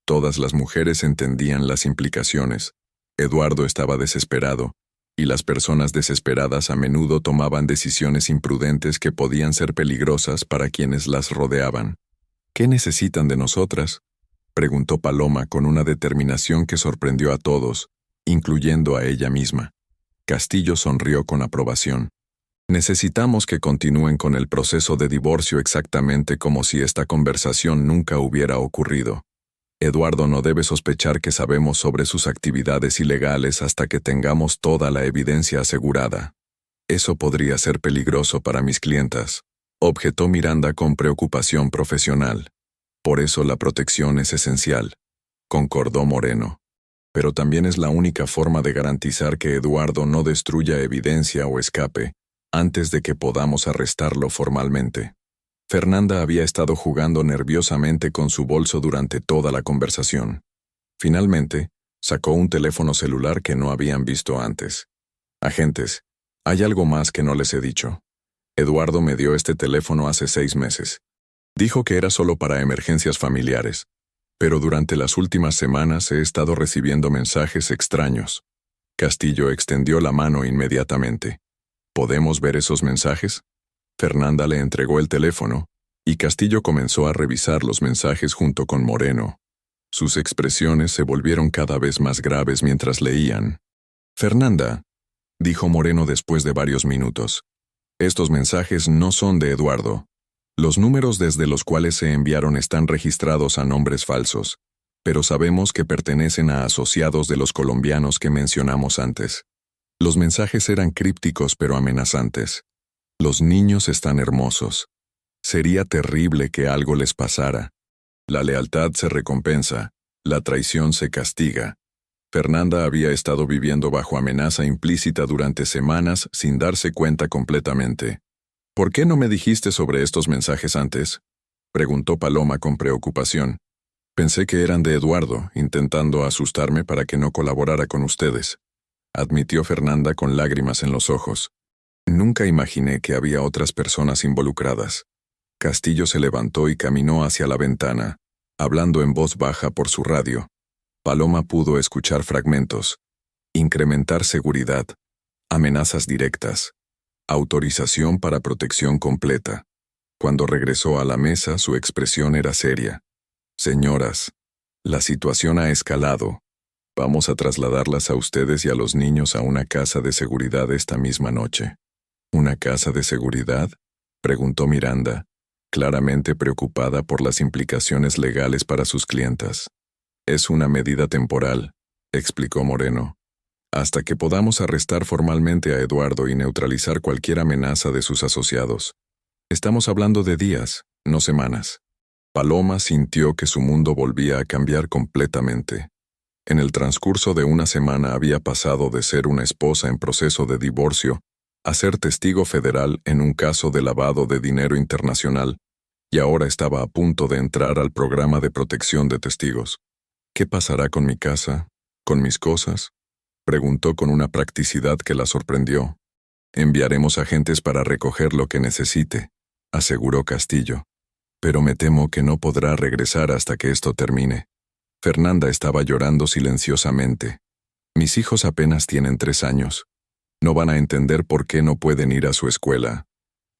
Todas las mujeres entendían las implicaciones. Eduardo estaba desesperado, y las personas desesperadas a menudo tomaban decisiones imprudentes que podían ser peligrosas para quienes las rodeaban. ¿Qué necesitan de nosotras?, preguntó Paloma con una determinación que sorprendió a todos, incluyendo a ella misma. Castillo sonrió con aprobación. Necesitamos que continúen con el proceso de divorcio exactamente como si esta conversación nunca hubiera ocurrido. Eduardo no debe sospechar que sabemos sobre sus actividades ilegales hasta que tengamos toda la evidencia asegurada. Eso podría ser peligroso para mis clientas, objetó Miranda con preocupación profesional. Por eso la protección es esencial, concordó Moreno. Pero también es la única forma de garantizar que Eduardo no destruya evidencia o escape antes de que podamos arrestarlo formalmente. Fernanda había estado jugando nerviosamente con su bolso durante toda la conversación. Finalmente, sacó un teléfono celular que no habían visto antes. Agentes, hay algo más que no les he dicho. Eduardo me dio este teléfono hace 6 meses. Dijo que era solo para emergencias familiares, pero durante las últimas semanas he estado recibiendo mensajes extraños. Castillo extendió la mano inmediatamente. ¿Podemos ver esos mensajes? Fernanda le entregó el teléfono, y Castillo comenzó a revisar los mensajes junto con Moreno. Sus expresiones se volvieron cada vez más graves mientras leían. Fernanda, dijo Moreno después de varios minutos, estos mensajes no son de Eduardo. Los números desde los cuales se enviaron están registrados a nombres falsos, pero sabemos que pertenecen a asociados de los colombianos que mencionamos antes. Los mensajes eran crípticos pero amenazantes. Los niños están hermosos. Sería terrible que algo les pasara. La lealtad se recompensa, la traición se castiga. Fernanda había estado viviendo bajo amenaza implícita durante semanas sin darse cuenta completamente. ¿Por qué no me dijiste sobre estos mensajes antes?, preguntó Paloma con preocupación. Pensé que eran de Eduardo, intentando asustarme para que no colaborara con ustedes, admitió Fernanda con lágrimas en los ojos. Nunca imaginé que había otras personas involucradas. Castillo se levantó y caminó hacia la ventana, hablando en voz baja por su radio. Paloma pudo escuchar fragmentos. Incrementar seguridad. Amenazas directas. Autorización para protección completa. Cuando regresó a la mesa, su expresión era seria. Señoras, la situación ha escalado. Vamos a trasladarlas a ustedes y a los niños a una casa de seguridad esta misma noche. ¿Una casa de seguridad?, preguntó Miranda, claramente preocupada por las implicaciones legales para sus clientas. Es una medida temporal, explicó Moreno, hasta que podamos arrestar formalmente a Eduardo y neutralizar cualquier amenaza de sus asociados. Estamos hablando de días, no semanas. Paloma sintió que su mundo volvía a cambiar completamente. En el transcurso de una semana había pasado de ser una esposa en proceso de divorcio a ser testigo federal en un caso de lavado de dinero internacional, y ahora estaba a punto de entrar al programa de protección de testigos. ¿Qué pasará con mi casa? ¿Con mis cosas?, preguntó con una practicidad que la sorprendió. Enviaremos agentes para recoger lo que necesite, aseguró Castillo. Pero me temo que no podrá regresar hasta que esto termine. Fernanda estaba llorando silenciosamente. Mis hijos apenas tienen 3 años. No van a entender por qué no pueden ir a su escuela,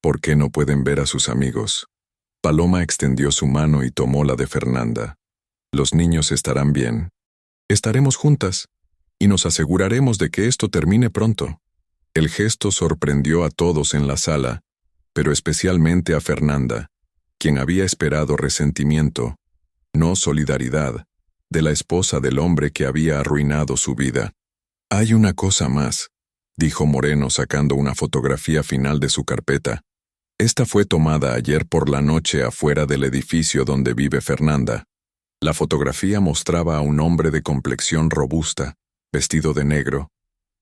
por qué no pueden ver a sus amigos. Paloma extendió su mano y tomó la de Fernanda. Los niños estarán bien. Estaremos juntas, y nos aseguraremos de que esto termine pronto. El gesto sorprendió a todos en la sala, pero especialmente a Fernanda, quien había esperado resentimiento, no solidaridad, de la esposa del hombre que había arruinado su vida. Hay una cosa más, dijo Moreno sacando una fotografía final de su carpeta. Esta fue tomada ayer por la noche afuera del edificio donde vive Fernanda. La fotografía mostraba a un hombre de complexión robusta, vestido de negro,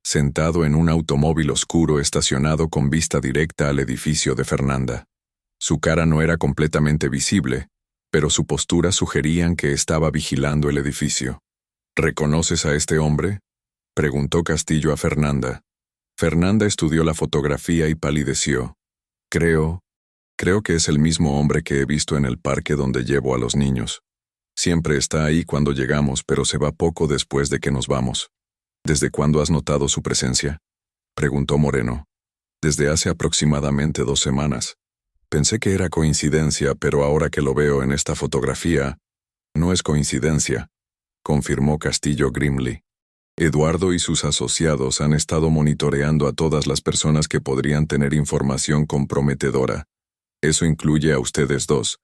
sentado en un automóvil oscuro estacionado con vista directa al edificio de Fernanda. Su cara no era completamente visible, pero su postura sugerían que estaba vigilando el edificio. ¿Reconoces a este hombre?, preguntó Castillo a Fernanda. Fernanda estudió la fotografía y palideció. Creo que es el mismo hombre que he visto en el parque donde llevo a los niños. Siempre está ahí cuando llegamos, pero se va poco después de que nos vamos. ¿Desde cuándo has notado su presencia?, preguntó Moreno. Desde hace aproximadamente 2 semanas. Pensé que era coincidencia, pero ahora que lo veo en esta fotografía, no es coincidencia, confirmó Castillo Grimley. Eduardo y sus asociados han estado monitoreando a todas las personas que podrían tener información comprometedora. Eso incluye a ustedes dos,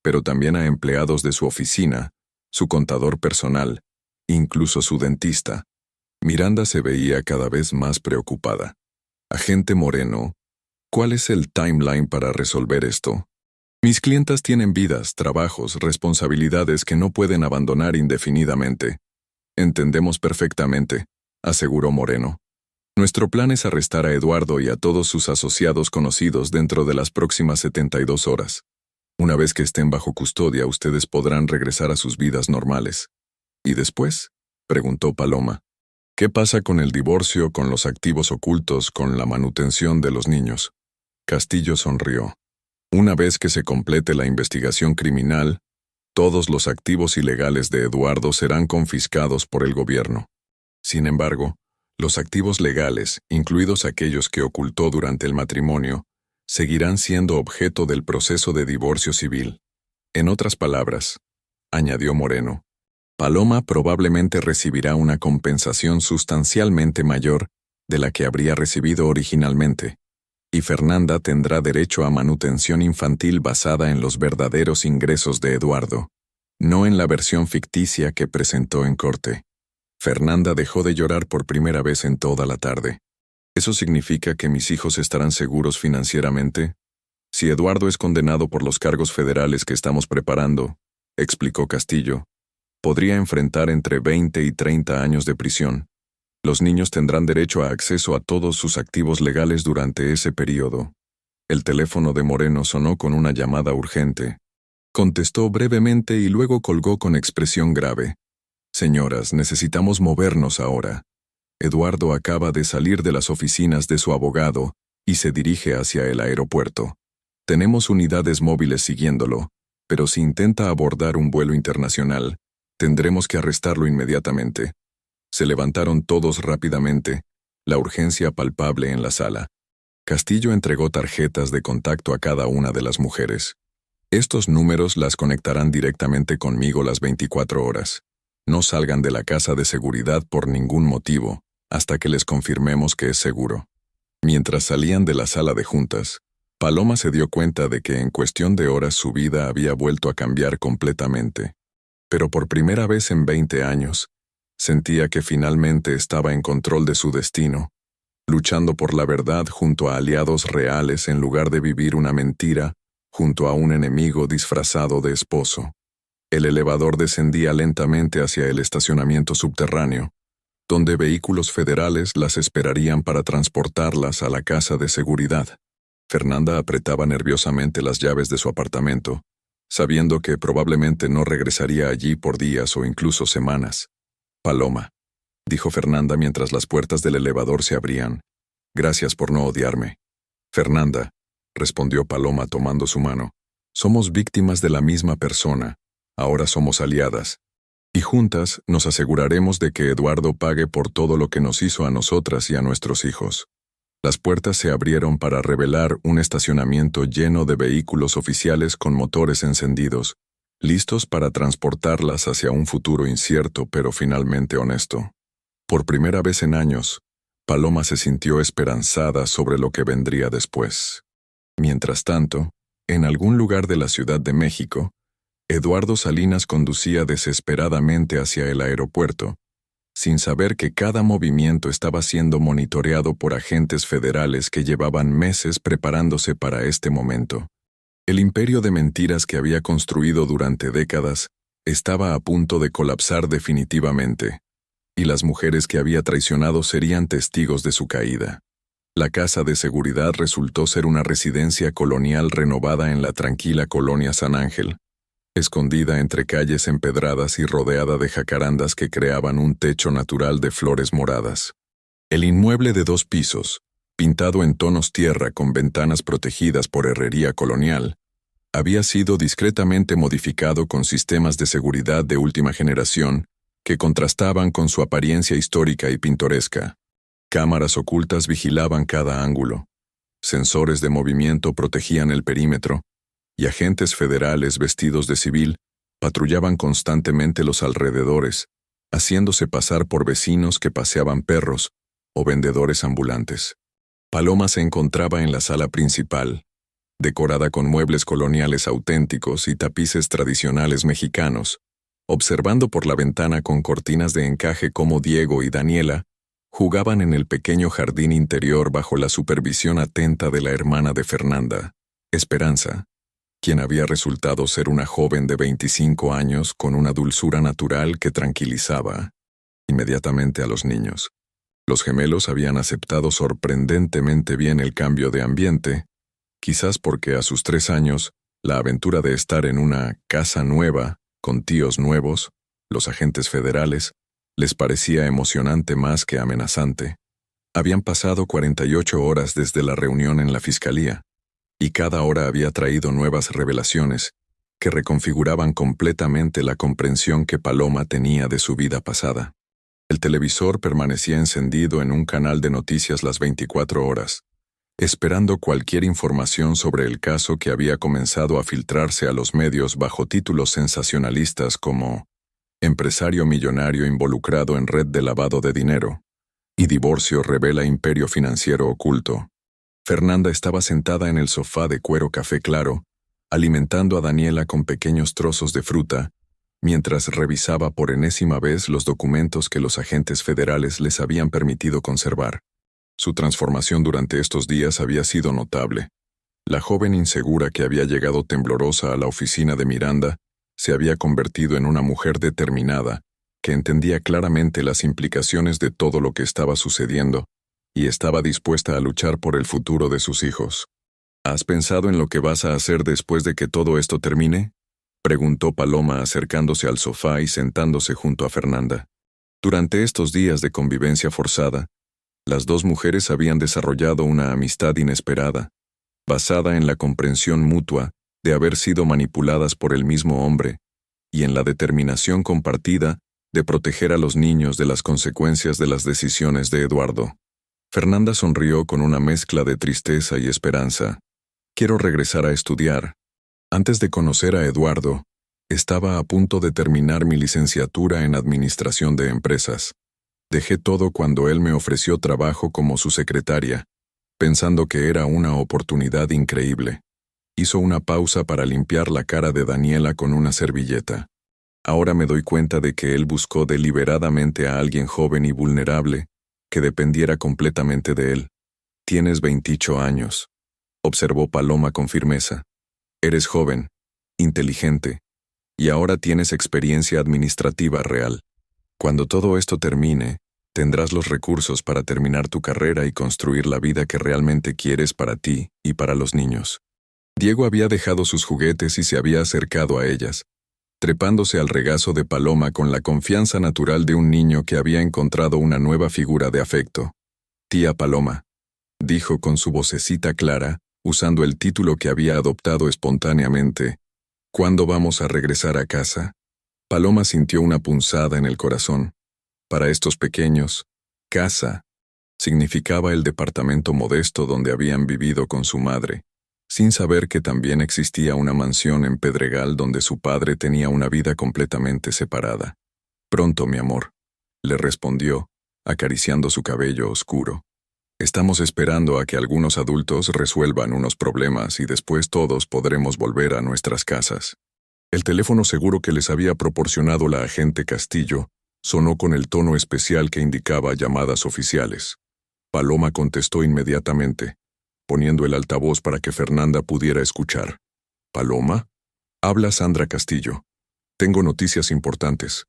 pero también a empleados de su oficina, su contador personal, incluso su dentista. Miranda se veía cada vez más preocupada. Agente Moreno, ¿cuál es el timeline para resolver esto? Mis clientas tienen vidas, trabajos, responsabilidades que no pueden abandonar indefinidamente. Entendemos perfectamente, aseguró Moreno. Nuestro plan es arrestar a Eduardo y a todos sus asociados conocidos dentro de las próximas 72 horas. Una vez que estén bajo custodia, ustedes podrán regresar a sus vidas normales. ¿Y después?, preguntó Paloma. ¿Qué pasa con el divorcio, con los activos ocultos, con la manutención de los niños? Castillo sonrió. Una vez que se complete la investigación criminal, todos los activos ilegales de Eduardo serán confiscados por el gobierno. Sin embargo, los activos legales, incluidos aquellos que ocultó durante el matrimonio, seguirán siendo objeto del proceso de divorcio civil. En otras palabras, añadió Moreno, Paloma probablemente recibirá una compensación sustancialmente mayor de la que habría recibido originalmente, y Fernanda tendrá derecho a manutención infantil basada en los verdaderos ingresos de Eduardo, no en la versión ficticia que presentó en corte. Fernanda dejó de llorar por primera vez en toda la tarde. ¿Eso significa que mis hijos estarán seguros financieramente? Si Eduardo es condenado por los cargos federales que estamos preparando, explicó Castillo, podría enfrentar entre 20 y 30 años de prisión. Los niños tendrán derecho a acceso a todos sus activos legales durante ese periodo. El teléfono de Moreno sonó con una llamada urgente. Contestó brevemente y luego colgó con expresión grave. Señoras, necesitamos movernos ahora. Eduardo acaba de salir de las oficinas de su abogado y se dirige hacia el aeropuerto. Tenemos unidades móviles siguiéndolo, pero si intenta abordar un vuelo internacional, tendremos que arrestarlo inmediatamente. Se levantaron todos rápidamente, la urgencia palpable en la sala. Castillo entregó tarjetas de contacto a cada una de las mujeres. Estos números las conectarán directamente conmigo las 24 horas. No salgan de la casa de seguridad por ningún motivo, hasta que les confirmemos que es seguro. Mientras salían de la sala de juntas, Paloma se dio cuenta de que en cuestión de horas su vida había vuelto a cambiar completamente. Pero por primera vez en 20 años, sentía que finalmente estaba en control de su destino, luchando por la verdad junto a aliados reales en lugar de vivir una mentira junto a un enemigo disfrazado de esposo. El elevador descendía lentamente hacia el estacionamiento subterráneo, donde vehículos federales las esperarían para transportarlas a la casa de seguridad. Fernanda apretaba nerviosamente las llaves de su apartamento, sabiendo que probablemente no regresaría allí por días o incluso semanas. Paloma, dijo Fernanda mientras las puertas del elevador se abrían. Gracias por no odiarme. Fernanda, respondió Paloma tomando su mano. Somos víctimas de la misma persona. Ahora somos aliadas. Y juntas nos aseguraremos de que Eduardo pague por todo lo que nos hizo a nosotras y a nuestros hijos. Las puertas se abrieron para revelar un estacionamiento lleno de vehículos oficiales con motores encendidos, listos para transportarlas hacia un futuro incierto pero finalmente honesto. Por primera vez en años, Paloma se sintió esperanzada sobre lo que vendría después. Mientras tanto, en algún lugar de la Ciudad de México, Eduardo Salinas conducía desesperadamente hacia el aeropuerto, sin saber que cada movimiento estaba siendo monitoreado por agentes federales que llevaban meses preparándose para este momento. El imperio de mentiras que había construido durante décadas estaba a punto de colapsar definitivamente, y las mujeres que había traicionado serían testigos de su caída. La casa de seguridad resultó ser una residencia colonial renovada en la tranquila colonia San Ángel, escondida entre calles empedradas y rodeada de jacarandas que creaban un techo natural de flores moradas. El inmueble de 2 pisos, pintado en tonos tierra con ventanas protegidas por herrería colonial, había sido discretamente modificado con sistemas de seguridad de última generación que contrastaban con su apariencia histórica y pintoresca. Cámaras ocultas vigilaban cada ángulo, sensores de movimiento protegían el perímetro, y agentes federales vestidos de civil patrullaban constantemente los alrededores, haciéndose pasar por vecinos que paseaban perros o vendedores ambulantes. Paloma se encontraba en la sala principal, decorada con muebles coloniales auténticos y tapices tradicionales mexicanos, observando por la ventana con cortinas de encaje cómo Diego y Daniela jugaban en el pequeño jardín interior bajo la supervisión atenta de la hermana de Fernanda, Esperanza, quien había resultado ser una joven de 25 años con una dulzura natural que tranquilizaba inmediatamente a los niños. Los gemelos habían aceptado sorprendentemente bien el cambio de ambiente, quizás porque a sus 3 años, la aventura de estar en una casa nueva, con tíos nuevos, los agentes federales, les parecía emocionante más que amenazante. Habían pasado 48 horas desde la reunión en la fiscalía, y cada hora había traído nuevas revelaciones que reconfiguraban completamente la comprensión que Paloma tenía de su vida pasada. El televisor permanecía encendido en un canal de noticias las 24 horas, esperando cualquier información sobre el caso que había comenzado a filtrarse a los medios bajo títulos sensacionalistas como «Empresario millonario involucrado en red de lavado de dinero» y «Divorcio revela imperio financiero oculto». Fernanda estaba sentada en el sofá de cuero café claro, alimentando a Daniela con pequeños trozos de fruta, mientras revisaba por enésima vez los documentos que los agentes federales les habían permitido conservar. Su transformación durante estos días había sido notable. La joven insegura que había llegado temblorosa a la oficina de Miranda se había convertido en una mujer determinada, que entendía claramente las implicaciones de todo lo que estaba sucediendo y estaba dispuesta a luchar por el futuro de sus hijos. ¿Has pensado en lo que vas a hacer después de que todo esto termine?, preguntó Paloma acercándose al sofá y sentándose junto a Fernanda. Durante estos días de convivencia forzada, las dos mujeres habían desarrollado una amistad inesperada, basada en la comprensión mutua de haber sido manipuladas por el mismo hombre y en la determinación compartida de proteger a los niños de las consecuencias de las decisiones de Eduardo. Fernanda sonrió con una mezcla de tristeza y esperanza. Quiero regresar a estudiar. Antes de conocer a Eduardo, estaba a punto de terminar mi licenciatura en Administración de Empresas. Dejé todo cuando él me ofreció trabajo como su secretaria, pensando que era una oportunidad increíble. Hizo una pausa para limpiar la cara de Daniela con una servilleta. Ahora me doy cuenta de que él buscó deliberadamente a alguien joven y vulnerable, que dependiera completamente de él. Tienes 28 años, observó Paloma con firmeza. Eres joven, inteligente, y ahora tienes experiencia administrativa real. Cuando todo esto termine, tendrás los recursos para terminar tu carrera y construir la vida que realmente quieres para ti y para los niños. Diego había dejado sus juguetes y se había acercado a ellas, trepándose al regazo de Paloma con la confianza natural de un niño que había encontrado una nueva figura de afecto. Tía Paloma, dijo con su vocecita clara, usando el título que había adoptado espontáneamente. ¿Cuándo vamos a regresar a casa? Paloma sintió una punzada en el corazón. Para estos pequeños, casa significaba el departamento modesto donde habían vivido con su madre, sin saber que también existía una mansión en Pedregal donde su padre tenía una vida completamente separada. Pronto, mi amor, le respondió, acariciando su cabello oscuro. Estamos esperando a que algunos adultos resuelvan unos problemas y después todos podremos volver a nuestras casas. El teléfono seguro que les había proporcionado la agente Castillo sonó con el tono especial que indicaba llamadas oficiales. Paloma contestó inmediatamente, poniendo el altavoz para que Fernanda pudiera escuchar. «¿Paloma?» «Habla Sandra Castillo. Tengo noticias importantes.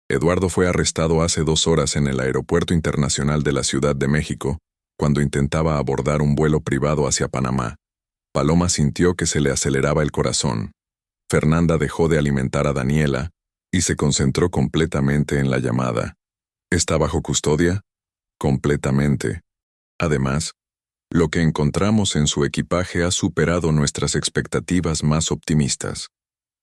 Eduardo fue arrestado hace 2 horas en el Aeropuerto Internacional de la Ciudad de México, cuando intentaba abordar un vuelo privado hacia Panamá». Paloma sintió que se le aceleraba el corazón. Fernanda dejó de alimentar a Daniela y se concentró completamente en la llamada. ¿Está bajo custodia? Completamente. Además, lo que encontramos en su equipaje ha superado nuestras expectativas más optimistas.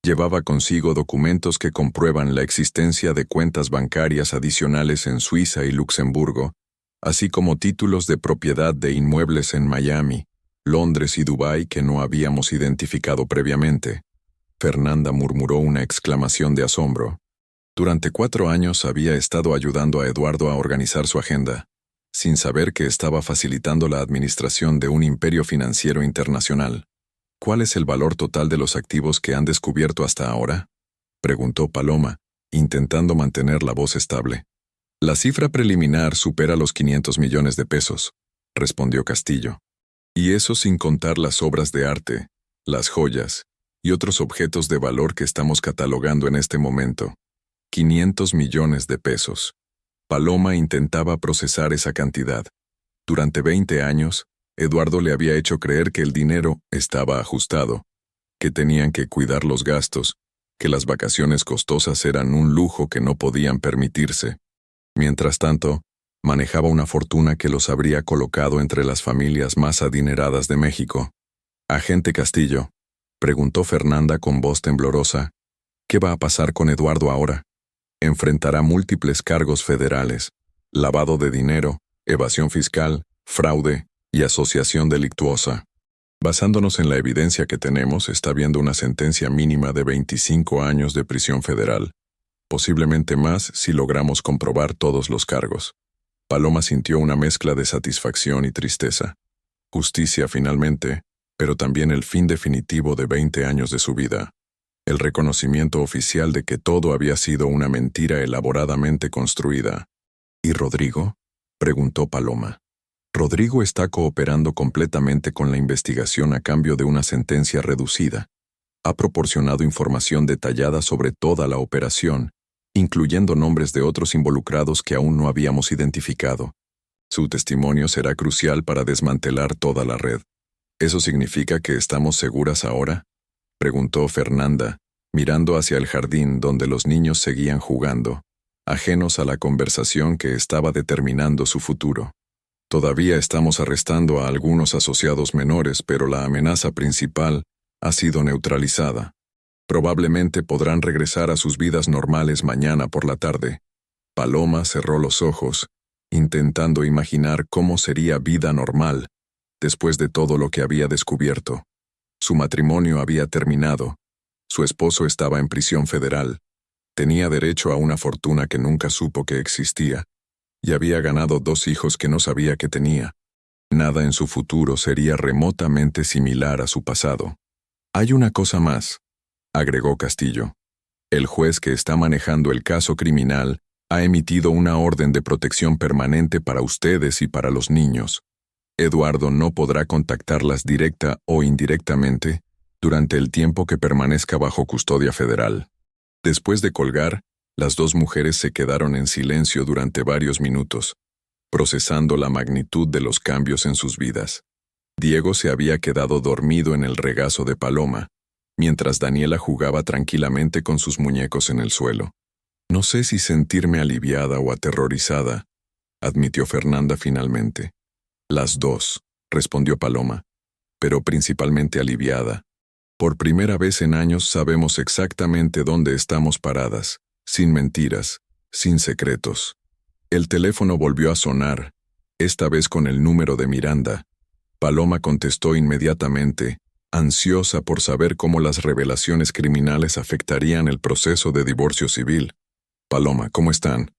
Llevaba consigo documentos que comprueban la existencia de cuentas bancarias adicionales en Suiza y Luxemburgo, así como títulos de propiedad de inmuebles en Miami, Londres y Dubái que no habíamos identificado previamente. Fernanda murmuró una exclamación de asombro. Durante 4 años había estado ayudando a Eduardo a organizar su agenda, sin saber que estaba facilitando la administración de un imperio financiero internacional. ¿Cuál es el valor total de los activos que han descubierto hasta ahora?, preguntó Paloma, intentando mantener la voz estable. La cifra preliminar supera los 500 millones de pesos, respondió Castillo. Y eso sin contar las obras de arte, las joyas y otros objetos de valor que estamos catalogando en este momento. 500 millones de pesos. Paloma intentaba procesar esa cantidad. Durante 20 años, Eduardo le había hecho creer que el dinero estaba ajustado, que tenían que cuidar los gastos, que las vacaciones costosas eran un lujo que no podían permitirse. Mientras tanto, manejaba una fortuna que los habría colocado entre las familias más adineradas de México. «Agente Castillo», preguntó Fernanda con voz temblorosa, «¿qué va a pasar con Eduardo ahora? Enfrentará múltiples cargos federales, lavado de dinero, evasión fiscal, fraude y asociación delictuosa. Basándonos en la evidencia que tenemos, está habiendo una sentencia mínima de 25 años de prisión federal, posiblemente más si logramos comprobar todos los cargos». Paloma sintió una mezcla de satisfacción y tristeza. Justicia finalmente, pero también el fin definitivo de 20 años de su vida. El reconocimiento oficial de que todo había sido una mentira elaboradamente construida. ¿Y Rodrigo?, preguntó Paloma. Rodrigo está cooperando completamente con la investigación a cambio de una sentencia reducida. Ha proporcionado información detallada sobre toda la operación, incluyendo nombres de otros involucrados que aún no habíamos identificado. Su testimonio será crucial para desmantelar toda la red. ¿Eso significa que estamos seguras ahora?, preguntó Fernanda, mirando hacia el jardín donde los niños seguían jugando, ajenos a la conversación que estaba determinando su futuro. Todavía estamos arrestando a algunos asociados menores, pero la amenaza principal ha sido neutralizada. Probablemente podrán regresar a sus vidas normales mañana por la tarde. Paloma cerró los ojos, intentando imaginar cómo sería vida normal después de todo lo que había descubierto. Su matrimonio había terminado. Su esposo estaba en prisión federal. Tenía derecho a una fortuna que nunca supo que existía. Y había ganado 2 hijos que no sabía que tenía. Nada en su futuro sería remotamente similar a su pasado. Hay una cosa más, agregó Castillo. El juez que está manejando el caso criminal ha emitido una orden de protección permanente para ustedes y para los niños. Eduardo no podrá contactarlas directa o indirectamente durante el tiempo que permanezca bajo custodia federal. Después de colgar, las 2 mujeres se quedaron en silencio durante varios minutos, procesando la magnitud de los cambios en sus vidas. Diego se había quedado dormido en el regazo de Paloma, mientras Daniela jugaba tranquilamente con sus muñecos en el suelo. «No sé si sentirme aliviada o aterrorizada», admitió Fernanda finalmente. «Las 2», respondió Paloma, «pero principalmente aliviada. Por primera vez en años sabemos exactamente dónde estamos paradas, sin mentiras, sin secretos». El teléfono volvió a sonar, esta vez con el número de Miranda. Paloma contestó inmediatamente, ansiosa por saber cómo las revelaciones criminales afectarían el proceso de divorcio civil. «Paloma, ¿cómo están?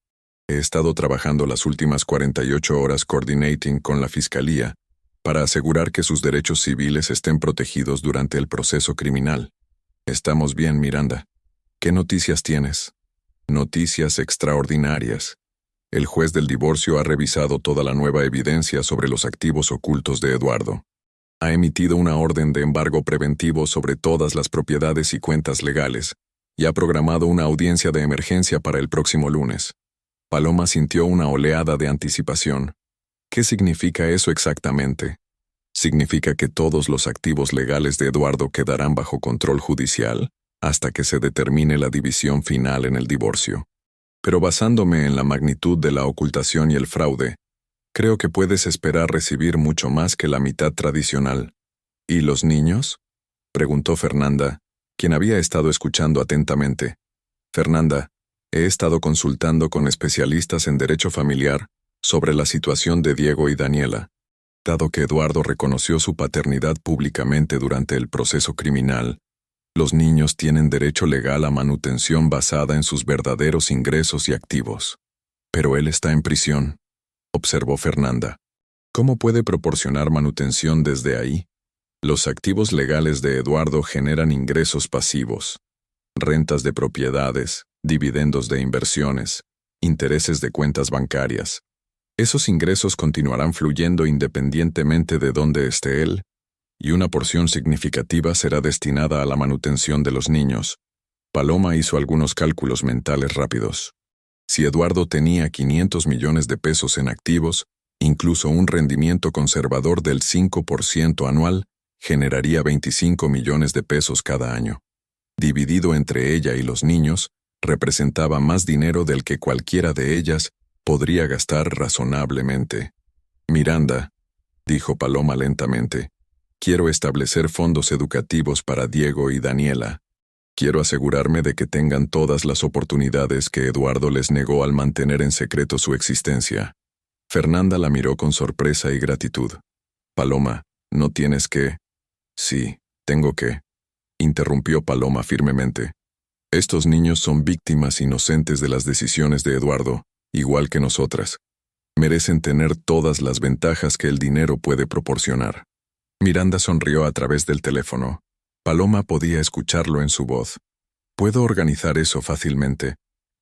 He estado trabajando las últimas 48 horas coordinating con la Fiscalía para asegurar que sus derechos civiles estén protegidos durante el proceso criminal. Estamos bien, Miranda. ¿Qué noticias tienes?» «Noticias extraordinarias. El juez del divorcio ha revisado toda la nueva evidencia sobre los activos ocultos de Eduardo. Ha emitido una orden de embargo preventivo sobre todas las propiedades y cuentas legales, y ha programado una audiencia de emergencia para el próximo lunes». Paloma sintió una oleada de anticipación. ¿Qué significa eso exactamente? ¿Significa que todos los activos legales de Eduardo quedarán bajo control judicial hasta que se determine la división final en el divorcio? Pero basándome en la magnitud de la ocultación y el fraude, creo que puedes esperar recibir mucho más que la mitad tradicional. ¿Y los niños?, preguntó Fernanda, quien había estado escuchando atentamente. «Fernanda, he estado consultando con especialistas en derecho familiar sobre la situación de Diego y Daniela. Dado que Eduardo reconoció su paternidad públicamente durante el proceso criminal, Los niños tienen derecho legal a manutención basada en sus verdaderos ingresos y activos. Pero él está en prisión, observó Fernanda. ¿Cómo puede proporcionar manutención desde ahí? Los activos legales de Eduardo generan ingresos pasivos, rentas de propiedades, dividendos de inversiones, intereses de cuentas bancarias. Esos ingresos continuarán fluyendo independientemente de dónde esté él, y una porción significativa será destinada a la manutención de los niños. Paloma hizo algunos cálculos mentales rápidos. Si Eduardo tenía 500 millones de pesos en activos, incluso un rendimiento conservador del 5% anual generaría 25 millones de pesos cada año. Dividido entre ella y los niños, representaba más dinero del que cualquiera de ellas podría gastar razonablemente. Miranda, dijo Paloma lentamente, quiero establecer fondos educativos para Diego y Daniela. Quiero asegurarme de que tengan todas las oportunidades que Eduardo les negó al mantener en secreto su existencia. Fernanda la miró con sorpresa y gratitud. Paloma, no tienes que... Sí, tengo que... interrumpió Paloma firmemente. Estos niños son víctimas inocentes de las decisiones de Eduardo, igual que nosotras. Merecen tener todas las ventajas que el dinero puede proporcionar. Miranda sonrió a través del teléfono. Paloma podía escucharlo en su voz. Puedo organizar eso fácilmente.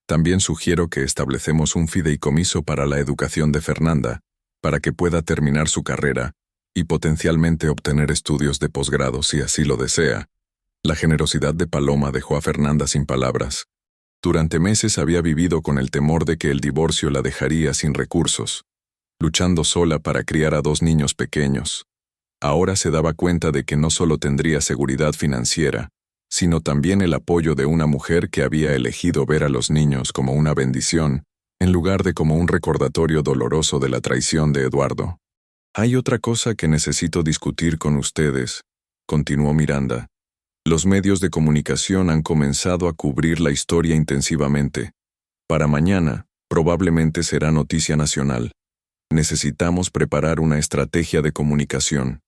También sugiero que establecemos un fideicomiso para la educación de Fernanda, para que pueda terminar su carrera y potencialmente obtener estudios de posgrado si así lo desea. La generosidad de Paloma dejó a Fernanda sin palabras. Durante meses había vivido con el temor de que el divorcio la dejaría sin recursos, luchando sola para criar a 2 niños pequeños. Ahora se daba cuenta de que no solo tendría seguridad financiera, sino también el apoyo de una mujer que había elegido ver a los niños como una bendición, en lugar de como un recordatorio doloroso de la traición de Eduardo. Hay otra cosa que necesito discutir con ustedes, continuó Miranda. Los medios de comunicación han comenzado a cubrir la historia intensivamente. Para mañana, probablemente será noticia nacional. Necesitamos preparar una estrategia de comunicación.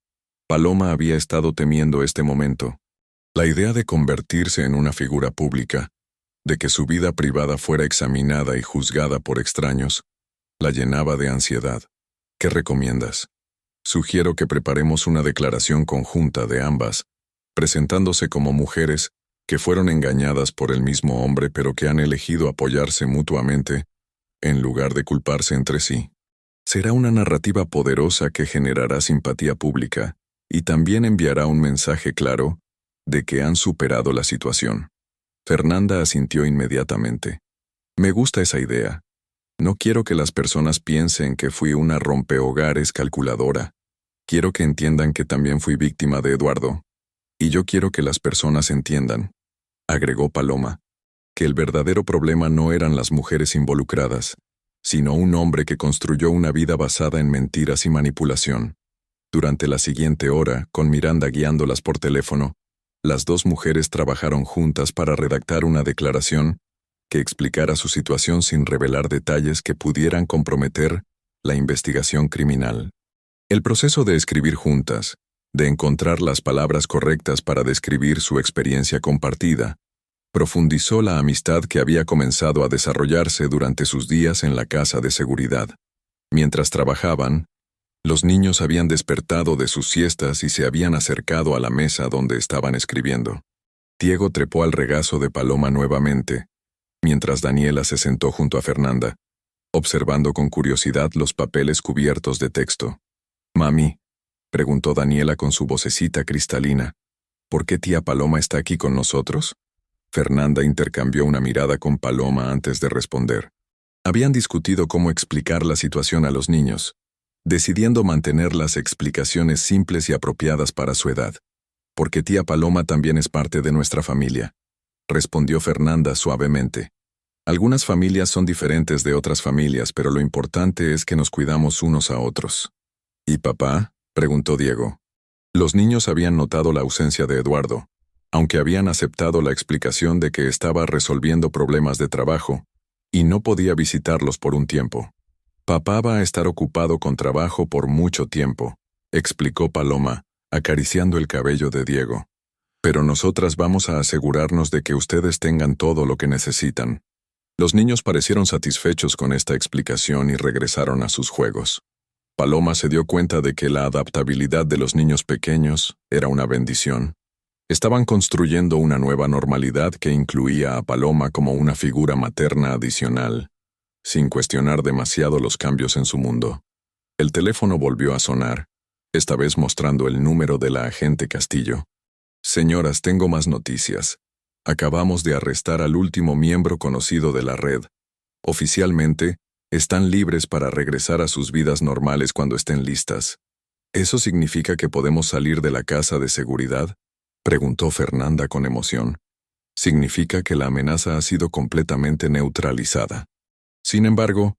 Paloma había estado temiendo este momento. La idea de convertirse en una figura pública, de que su vida privada fuera examinada y juzgada por extraños, la llenaba de ansiedad. ¿Qué recomiendas? Sugiero que preparemos una declaración conjunta de ambas, presentándose como mujeres que fueron engañadas por el mismo hombre pero que han elegido apoyarse mutuamente, en lugar de culparse entre sí. Será una narrativa poderosa que generará simpatía pública y también enviará un mensaje claro de que han superado la situación. Fernanda asintió inmediatamente. Me gusta esa idea. No quiero que las personas piensen que fui una rompehogares calculadora. Quiero que entiendan que también fui víctima de Eduardo. Y yo quiero que las personas entiendan, agregó Paloma, que el verdadero problema no eran las mujeres involucradas, sino un hombre que construyó una vida basada en mentiras y manipulación. Durante la siguiente hora, con Miranda guiándolas por teléfono, las 2 mujeres trabajaron juntas para redactar una declaración que explicara su situación sin revelar detalles que pudieran comprometer la investigación criminal. El proceso de escribir juntas, de encontrar las palabras correctas para describir su experiencia compartida, profundizó la amistad que había comenzado a desarrollarse durante sus días en la casa de seguridad. Mientras trabajaban, los niños habían despertado de sus siestas y se habían acercado a la mesa donde estaban escribiendo. Diego trepó al regazo de Paloma nuevamente, mientras Daniela se sentó junto a Fernanda, observando con curiosidad los papeles cubiertos de texto. «Mami», preguntó Daniela con su vocecita cristalina, «¿por qué tía Paloma está aquí con nosotros?» Fernanda intercambió una mirada con Paloma antes de responder. Habían discutido cómo explicar la situación a los niños, decidiendo mantener las explicaciones simples y apropiadas para su edad. «Porque tía Paloma también es parte de nuestra familia», respondió Fernanda suavemente. «Algunas familias son diferentes de otras familias, pero lo importante es que nos cuidamos unos a otros». «¿Y papá?», preguntó Diego. Los niños habían notado la ausencia de Eduardo, aunque habían aceptado la explicación de que estaba resolviendo problemas de trabajo y no podía visitarlos por un tiempo. «Papá va a estar ocupado con trabajo por mucho tiempo», explicó Paloma, acariciando el cabello de Diego. Pero nosotras vamos a asegurarnos de que ustedes tengan todo lo que necesitan. Los niños parecieron satisfechos con esta explicación y regresaron a sus juegos. Paloma se dio cuenta de que la adaptabilidad de los niños pequeños era una bendición. Estaban construyendo una nueva normalidad que incluía a Paloma como una figura materna adicional, sin cuestionar demasiado los cambios en su mundo. El teléfono volvió a sonar, esta vez mostrando el número de la agente Castillo. Señoras, tengo más noticias. Acabamos de arrestar al último miembro conocido de la red. Oficialmente, están libres para regresar a sus vidas normales cuando estén listas. ¿Eso significa que podemos salir de la casa de seguridad?, preguntó Fernanda con emoción. Significa que la amenaza ha sido completamente neutralizada. Sin embargo,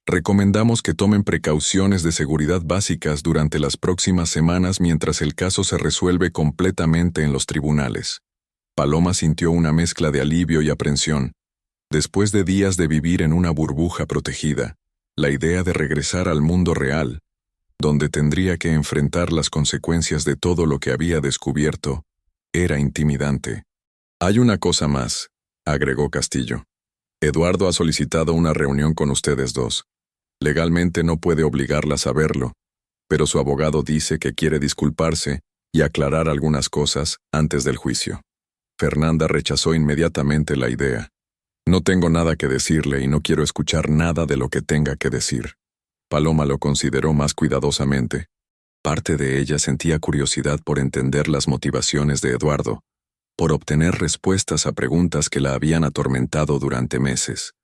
recomendamos que tomen precauciones de seguridad básicas durante las próximas semanas mientras el caso se resuelve completamente en los tribunales. Paloma sintió una mezcla de alivio y aprensión. Después de días de vivir en una burbuja protegida, la idea de regresar al mundo real, donde tendría que enfrentar las consecuencias de todo lo que había descubierto, era intimidante. Hay una cosa más, agregó Castillo. Eduardo ha solicitado una reunión con ustedes dos. Legalmente no puede obligarlas a verlo, pero su abogado dice que quiere disculparse y aclarar algunas cosas antes del juicio. Fernanda rechazó inmediatamente la idea. No tengo nada que decirle y no quiero escuchar nada de lo que tenga que decir. Paloma lo consideró más cuidadosamente. Parte de ella sentía curiosidad por entender las motivaciones de Eduardo, por obtener respuestas a preguntas que la habían atormentado durante meses.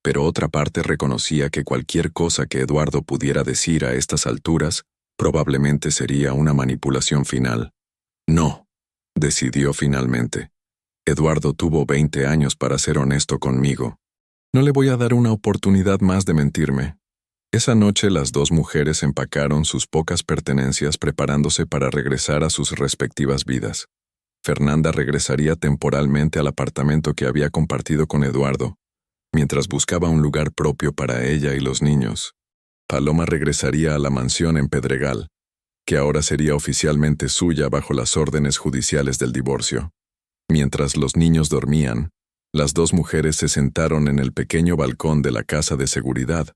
Pero otra parte reconocía que cualquier cosa que Eduardo pudiera decir a estas alturas probablemente sería una manipulación final. No, decidió finalmente. Eduardo tuvo 20 años para ser honesto conmigo. No le voy a dar una oportunidad más de mentirme. Esa noche las dos mujeres empacaron sus pocas pertenencias preparándose para regresar a sus respectivas vidas. Fernanda regresaría temporalmente al apartamento que había compartido con Eduardo, mientras buscaba un lugar propio para ella y los niños. Paloma regresaría a la mansión en Pedregal, que ahora sería oficialmente suya bajo las órdenes judiciales del divorcio. Mientras los niños dormían, las dos mujeres se sentaron en el pequeño balcón de la casa de seguridad,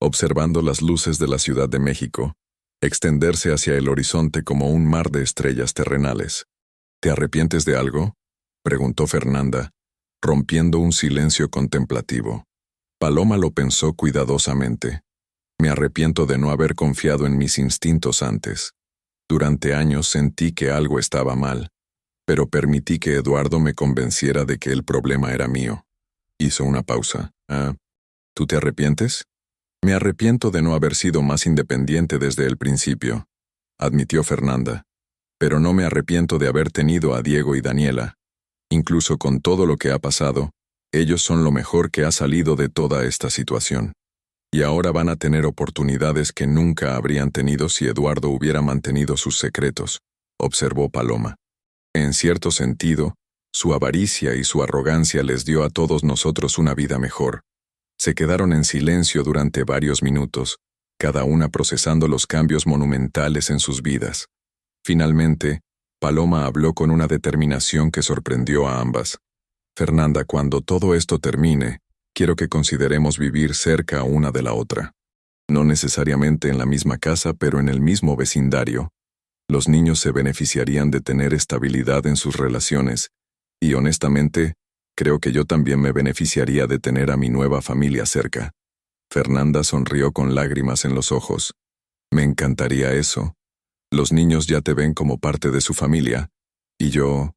observando las luces de la Ciudad de México extenderse hacia el horizonte como un mar de estrellas terrenales. ¿Te arrepientes de algo?, preguntó Fernanda, rompiendo un silencio contemplativo. Paloma lo pensó cuidadosamente. Me arrepiento de no haber confiado en mis instintos antes. Durante años sentí que algo estaba mal, pero permití que Eduardo me convenciera de que el problema era mío. Hizo una pausa. ¿Tú te arrepientes? Me arrepiento de no haber sido más independiente desde el principio, admitió Fernanda. Pero no me arrepiento de haber tenido a Diego y Daniela. Incluso con todo lo que ha pasado, ellos son lo mejor que ha salido de toda esta situación. Y ahora van a tener oportunidades que nunca habrían tenido si Eduardo hubiera mantenido sus secretos, observó Paloma. En cierto sentido, su avaricia y su arrogancia les dio a todos nosotros una vida mejor. Se quedaron en silencio durante varios minutos, cada una procesando los cambios monumentales en sus vidas. Finalmente, Paloma habló con una determinación que sorprendió a ambas. Fernanda, cuando todo esto termine, quiero que consideremos vivir cerca una de la otra. No necesariamente en la misma casa, pero en el mismo vecindario. Los niños se beneficiarían de tener estabilidad en sus relaciones, y honestamente, creo que yo también me beneficiaría de tener a mi nueva familia cerca. Fernanda sonrió con lágrimas en los ojos. Me encantaría eso. Los niños ya te ven como parte de su familia, y yo,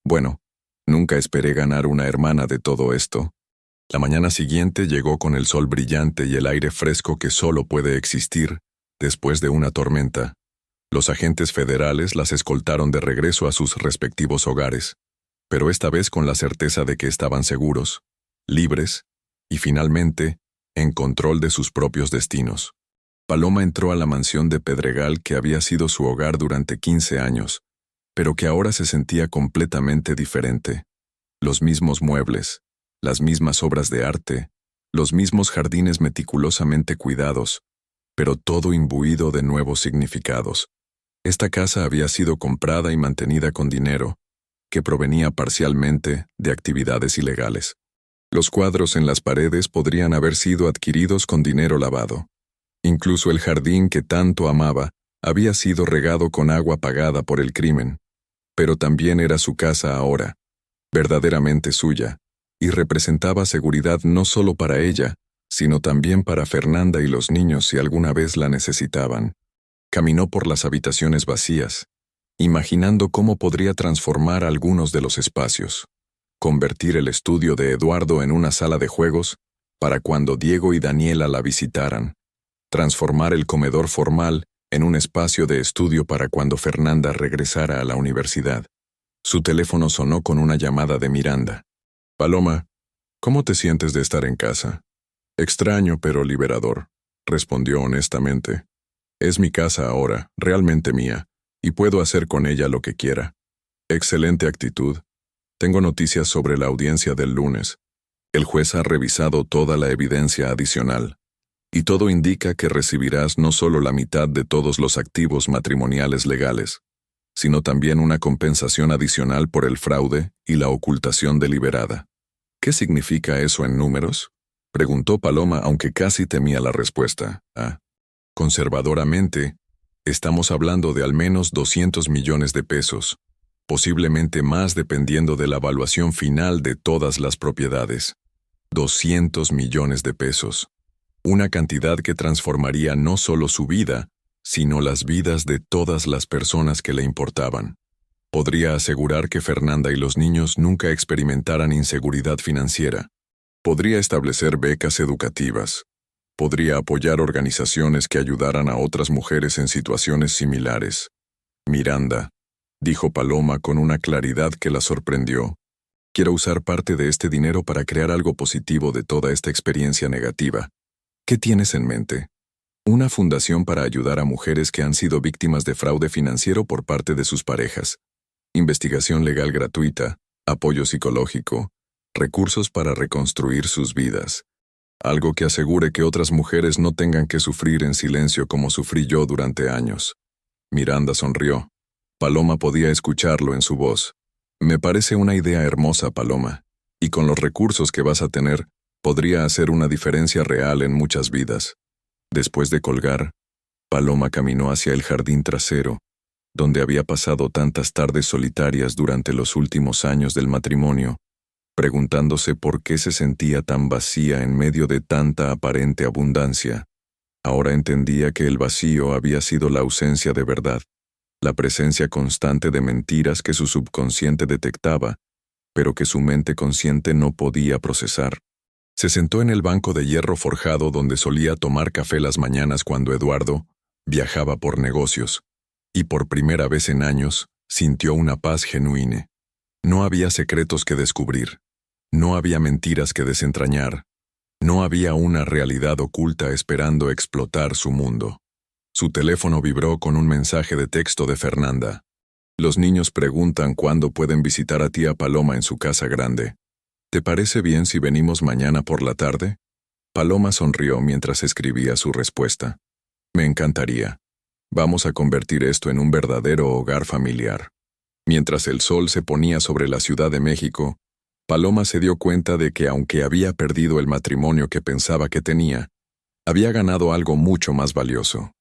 bueno, nunca esperé ganar una hermana de todo esto. La mañana siguiente llegó con el sol brillante y el aire fresco que solo puede existir después de una tormenta. Los agentes federales las escoltaron de regreso a sus respectivos hogares, pero esta vez con la certeza de que estaban seguros, libres y finalmente en control de sus propios destinos. Paloma entró a la mansión de Pedregal que había sido su hogar durante 15 años, pero que ahora se sentía completamente diferente. Los mismos muebles, las mismas obras de arte, los mismos jardines meticulosamente cuidados, pero todo imbuido de nuevos significados. Esta casa había sido comprada y mantenida con dinero, que provenía parcialmente de actividades ilegales. Los cuadros en las paredes podrían haber sido adquiridos con dinero lavado. Incluso el jardín que tanto amaba había sido regado con agua pagada por el crimen. Pero también era su casa ahora, verdaderamente suya, y representaba seguridad no solo para ella, sino también para Fernanda y los niños si alguna vez la necesitaban. Caminó por las habitaciones vacías, imaginando cómo podría transformar algunos de los espacios. Convertir el estudio de Eduardo en una sala de juegos para cuando Diego y Daniela la visitaran. Transformar el comedor formal en un espacio de estudio para cuando Fernanda regresara a la universidad. Su teléfono sonó con una llamada de Miranda. «Paloma, ¿cómo te sientes de estar en casa?» «Extraño pero liberador», respondió honestamente. «Es mi casa ahora, realmente mía, y puedo hacer con ella lo que quiera». «Excelente actitud. Tengo noticias sobre la audiencia del lunes. El juez ha revisado toda la evidencia adicional, y todo indica que recibirás no solo la mitad de todos los activos matrimoniales legales, sino también una compensación adicional por el fraude y la ocultación deliberada». «¿Qué significa eso en números?», preguntó Paloma, aunque casi temía la respuesta. Conservadoramente, estamos hablando de al menos 200 millones de pesos, posiblemente más dependiendo de la evaluación final de todas las propiedades. 200 millones de pesos. Una cantidad que transformaría no solo su vida, sino las vidas de todas las personas que le importaban. Podría asegurar que Fernanda y los niños nunca experimentaran inseguridad financiera. Podría establecer becas educativas. Podría apoyar organizaciones que ayudaran a otras mujeres en situaciones similares. «Miranda», dijo Paloma con una claridad que la sorprendió, «quiero usar parte de este dinero para crear algo positivo de toda esta experiencia negativa. ¿Qué tienes en mente?» «Una fundación para ayudar a mujeres que han sido víctimas de fraude financiero por parte de sus parejas. Investigación legal gratuita, apoyo psicológico, recursos para reconstruir sus vidas. Algo que asegure que otras mujeres no tengan que sufrir en silencio como sufrí yo durante años». Miranda sonrió. Paloma podía escucharlo en su voz. «Me parece una idea hermosa, Paloma, y con los recursos que vas a tener, podría hacer una diferencia real en muchas vidas». Después de colgar, Paloma caminó hacia el jardín trasero, donde había pasado tantas tardes solitarias durante los últimos años del matrimonio, preguntándose por qué se sentía tan vacía en medio de tanta aparente abundancia. Ahora entendía que el vacío había sido la ausencia de verdad, la presencia constante de mentiras que su subconsciente detectaba, pero que su mente consciente no podía procesar. Se sentó en el banco de hierro forjado donde solía tomar café las mañanas cuando Eduardo viajaba por negocios, y por primera vez en años sintió una paz genuina. No había secretos que descubrir, no había mentiras que desentrañar, no había una realidad oculta esperando explotar su mundo. Su teléfono vibró con un mensaje de texto de Fernanda. «Los niños preguntan cuándo pueden visitar a tía Paloma en su casa grande. ¿Te parece bien si venimos mañana por la tarde?» Paloma sonrió mientras escribía su respuesta. «Me encantaría. Vamos a convertir esto en un verdadero hogar familiar». Mientras el sol se ponía sobre la Ciudad de México, Paloma se dio cuenta de que aunque había perdido el matrimonio que pensaba que tenía, había ganado algo mucho más valioso.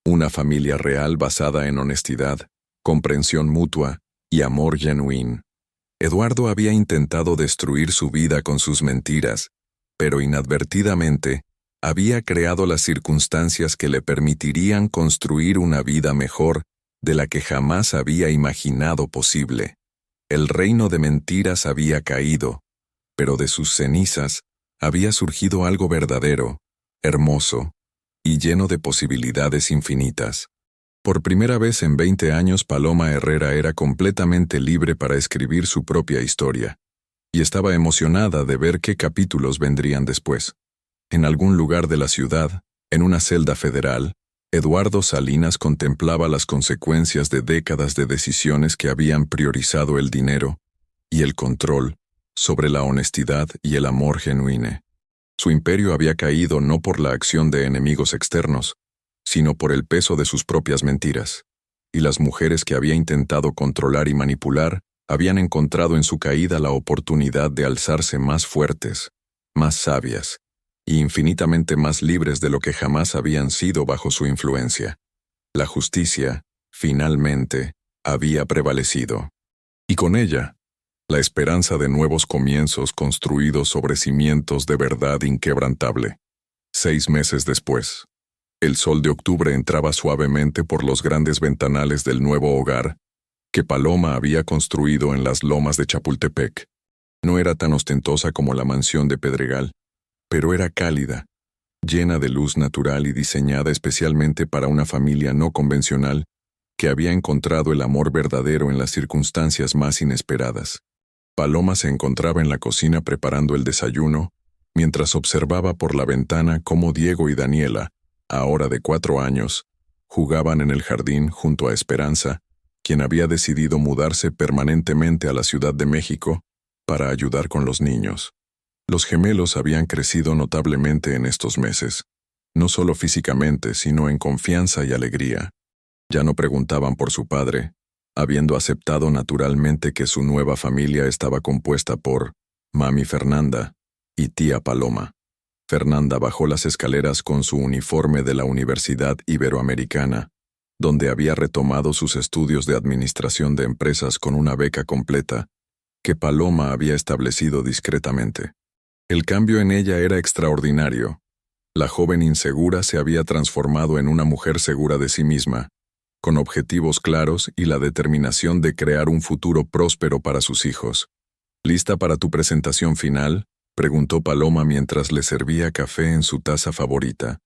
Una familia real basada en honestidad, comprensión mutua y amor genuino. Eduardo había intentado destruir su vida con sus mentiras, pero inadvertidamente había creado las circunstancias que le permitirían construir una vida mejor de la que jamás había imaginado posible. El reino de mentiras había caído, pero de sus cenizas había surgido algo verdadero, hermoso y lleno de posibilidades infinitas. Por primera vez en 20 años Paloma Herrera era completamente libre para escribir su propia historia, y estaba emocionada de ver qué capítulos vendrían después. En algún lugar de la ciudad, en una celda federal, Eduardo Salinas contemplaba las consecuencias de décadas de decisiones que habían priorizado el dinero y el control sobre la honestidad y el amor genuino. Su imperio había caído no por la acción de enemigos externos, sino por el peso de sus propias mentiras, y las mujeres que había intentado controlar y manipular habían encontrado en su caída la oportunidad de alzarse más fuertes, más sabias y infinitamente más libres de lo que jamás habían sido bajo su influencia. La justicia, finalmente, había prevalecido. Y con ella, la esperanza de nuevos comienzos construidos sobre cimientos de verdad inquebrantable. 6 meses después, el sol de octubre entraba suavemente por los grandes ventanales del nuevo hogar que Paloma había construido en las lomas de Chapultepec. No era tan ostentosa como la mansión de Pedregal, pero era cálida, llena de luz natural y diseñada especialmente para una familia no convencional que había encontrado el amor verdadero en las circunstancias más inesperadas. Paloma se encontraba en la cocina preparando el desayuno, mientras observaba por la ventana cómo Diego y Daniela, ahora de 4 años, jugaban en el jardín junto a Esperanza, quien había decidido mudarse permanentemente a la Ciudad de México para ayudar con los niños. Los gemelos habían crecido notablemente en estos meses, no solo físicamente, sino en confianza y alegría. Ya no preguntaban por su padre, habiendo aceptado naturalmente que su nueva familia estaba compuesta por mami Fernanda y tía Paloma. Fernanda bajó las escaleras con su uniforme de la Universidad Iberoamericana, donde había retomado sus estudios de administración de empresas con una beca completa, que Paloma había establecido discretamente. El cambio en ella era extraordinario. La joven insegura se había transformado en una mujer segura de sí misma, con objetivos claros y la determinación de crear un futuro próspero para sus hijos. ¿Lista para tu presentación final?, preguntó Paloma mientras le servía café en su taza favorita,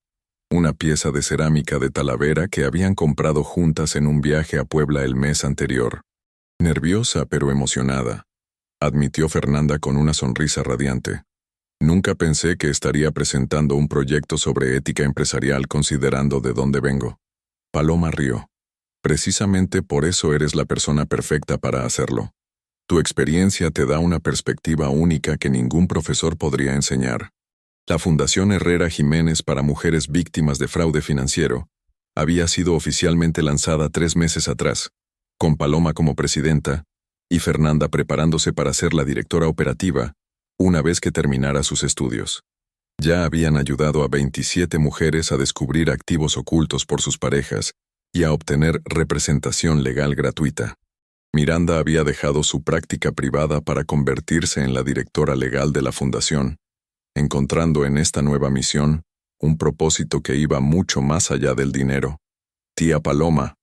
una pieza de cerámica de Talavera que habían comprado juntas en un viaje a Puebla el mes anterior. Nerviosa pero emocionada, admitió Fernanda con una sonrisa radiante. Nunca pensé que estaría presentando un proyecto sobre ética empresarial considerando de dónde vengo. Paloma rió. Precisamente por eso eres la persona perfecta para hacerlo. Tu experiencia te da una perspectiva única que ningún profesor podría enseñar. La Fundación Herrera Jiménez para Mujeres Víctimas de Fraude Financiero había sido oficialmente lanzada 3 meses atrás, con Paloma como presidenta y Fernanda preparándose para ser la directora operativa una vez que terminara sus estudios. Ya habían ayudado a 27 mujeres a descubrir activos ocultos por sus parejas y a obtener representación legal gratuita. Miranda había dejado su práctica privada para convertirse en la directora legal de la fundación, encontrando en esta nueva misión un propósito que iba mucho más allá del dinero. «Tía Paloma»,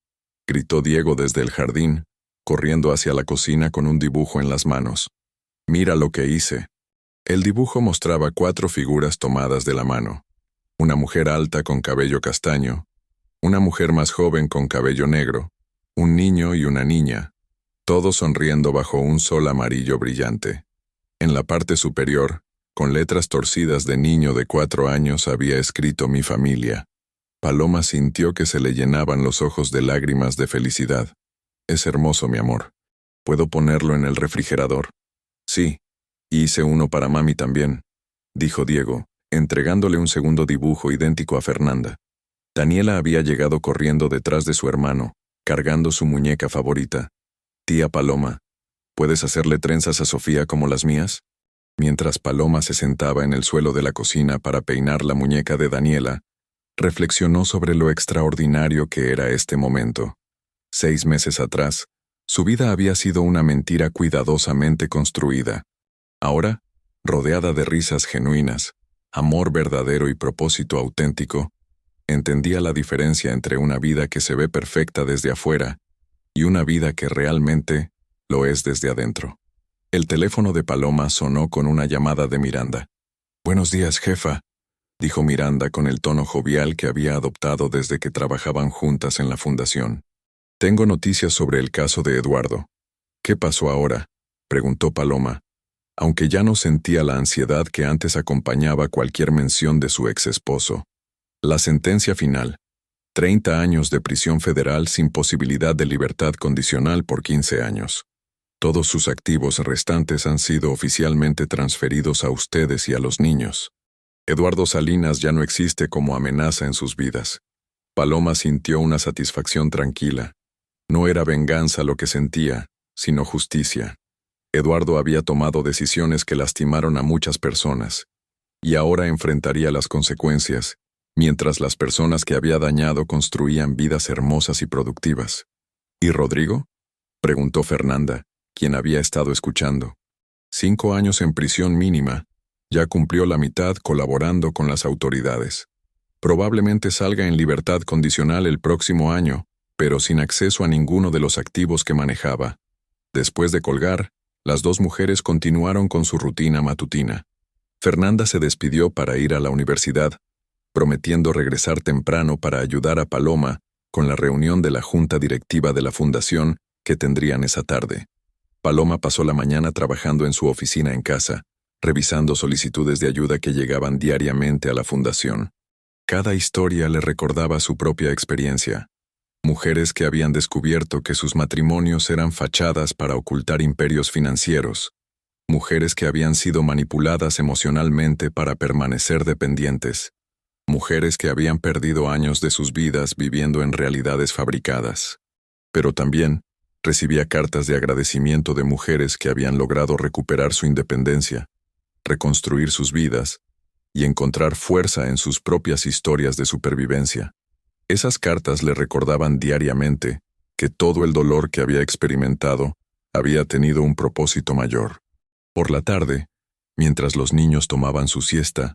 gritó Diego desde el jardín, corriendo hacia la cocina con un dibujo en las manos. «Mira lo que hice». El dibujo mostraba 4 figuras tomadas de la mano. Una mujer alta con cabello castaño, una mujer más joven con cabello negro, un niño y una niña, todos sonriendo bajo un sol amarillo brillante. En la parte superior, con letras torcidas de niño de 4 años, había escrito «Mi familia». Paloma sintió que se le llenaban los ojos de lágrimas de felicidad. «Es hermoso, mi amor. ¿Puedo ponerlo en el refrigerador?» «Sí. Y hice uno para mami también», dijo Diego, entregándole un segundo dibujo idéntico a Fernanda. Daniela había llegado corriendo detrás de su hermano, cargando su muñeca favorita. «Tía Paloma, ¿puedes hacerle trenzas a Sofía como las mías?». Mientras Paloma se sentaba en el suelo de la cocina para peinar la muñeca de Daniela, reflexionó sobre lo extraordinario que era este momento. 6 meses atrás, su vida había sido una mentira cuidadosamente construida. Ahora, rodeada de risas genuinas, amor verdadero y propósito auténtico, entendía la diferencia entre una vida que se ve perfecta desde afuera y una vida que realmente lo es desde adentro. El teléfono de Paloma sonó con una llamada de Miranda. «Buenos días, jefa», dijo Miranda con el tono jovial que había adoptado desde que trabajaban juntas en la fundación. «Tengo noticias sobre el caso de Eduardo». «¿Qué pasó ahora?», preguntó Paloma, aunque ya no sentía la ansiedad que antes acompañaba cualquier mención de su ex esposo. «La sentencia final. 30 años de prisión federal sin posibilidad de libertad condicional por 15 años. Todos sus activos restantes han sido oficialmente transferidos a ustedes y a los niños. Eduardo Salinas ya no existe como amenaza en sus vidas». Paloma sintió una satisfacción tranquila. No era venganza lo que sentía, sino justicia. Eduardo había tomado decisiones que lastimaron a muchas personas, y ahora enfrentaría las consecuencias, mientras las personas que había dañado construían vidas hermosas y productivas. ¿Y Rodrigo?, preguntó Fernanda, quien había estado escuchando. 5 años en prisión mínima, ya cumplió la mitad colaborando con las autoridades. Probablemente salga en libertad condicional el próximo año, pero sin acceso a ninguno de los activos que manejaba. Después de colgar, las 2 mujeres continuaron con su rutina matutina. Fernanda se despidió para ir a la universidad, prometiendo regresar temprano para ayudar a Paloma con la reunión de la junta directiva de la fundación que tendrían esa tarde. Paloma pasó la mañana trabajando en su oficina en casa, revisando solicitudes de ayuda que llegaban diariamente a la fundación. Cada historia le recordaba su propia experiencia. Mujeres que habían descubierto que sus matrimonios eran fachadas para ocultar imperios financieros. Mujeres que habían sido manipuladas emocionalmente para permanecer dependientes. Mujeres que habían perdido años de sus vidas viviendo en realidades fabricadas. Pero también recibía cartas de agradecimiento de mujeres que habían logrado recuperar su independencia, reconstruir sus vidas y encontrar fuerza en sus propias historias de supervivencia. Esas cartas le recordaban diariamente que todo el dolor que había experimentado había tenido un propósito mayor. Por la tarde, mientras los niños tomaban su siesta,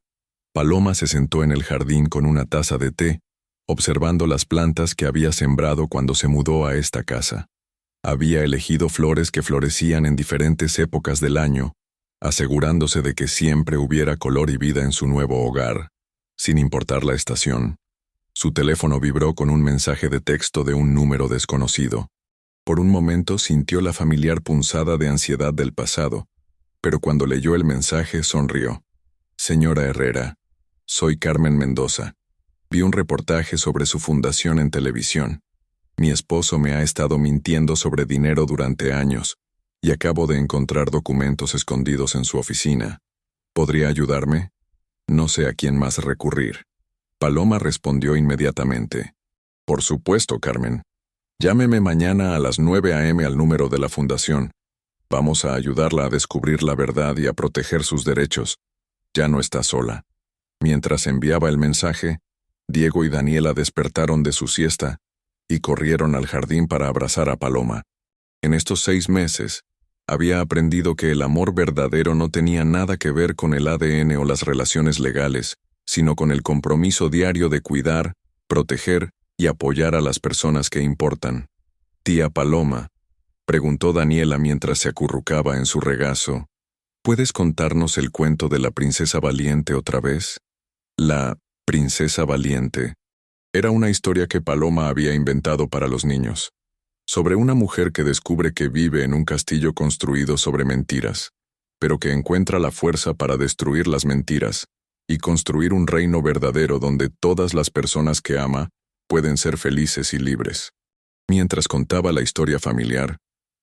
Paloma se sentó en el jardín con una taza de té, observando las plantas que había sembrado cuando se mudó a esta casa. Había elegido flores que florecían en diferentes épocas del año, asegurándose de que siempre hubiera color y vida en su nuevo hogar, sin importar la estación. Su teléfono vibró con un mensaje de texto de un número desconocido. Por un momento sintió la familiar punzada de ansiedad del pasado, pero cuando leyó el mensaje sonrió. Señora Herrera, soy Carmen Mendoza. Vi un reportaje sobre su fundación en televisión. Mi esposo me ha estado mintiendo sobre dinero durante años, y acabo de encontrar documentos escondidos en su oficina. ¿Podría ayudarme? No sé a quién más recurrir. Paloma respondió inmediatamente. Por supuesto, Carmen. Llámeme mañana a las 9 a.m. al número de la fundación. Vamos a ayudarla a descubrir la verdad y a proteger sus derechos. Ya no está sola. Mientras enviaba el mensaje, Diego y Daniela despertaron de su siesta y corrieron al jardín para abrazar a Paloma. En estos 6 meses, había aprendido que el amor verdadero no tenía nada que ver con el ADN o las relaciones legales, sino con el compromiso diario de cuidar, proteger y apoyar a las personas que importan. Tía Paloma, preguntó Daniela mientras se acurrucaba en su regazo, ¿puedes contarnos el cuento de la princesa valiente otra vez? La princesa valiente era una historia que Paloma había inventado para los niños, sobre una mujer que descubre que vive en un castillo construido sobre mentiras, pero que encuentra la fuerza para destruir las mentiras y construir un reino verdadero donde todas las personas que ama pueden ser felices y libres. Mientras contaba la historia familiar,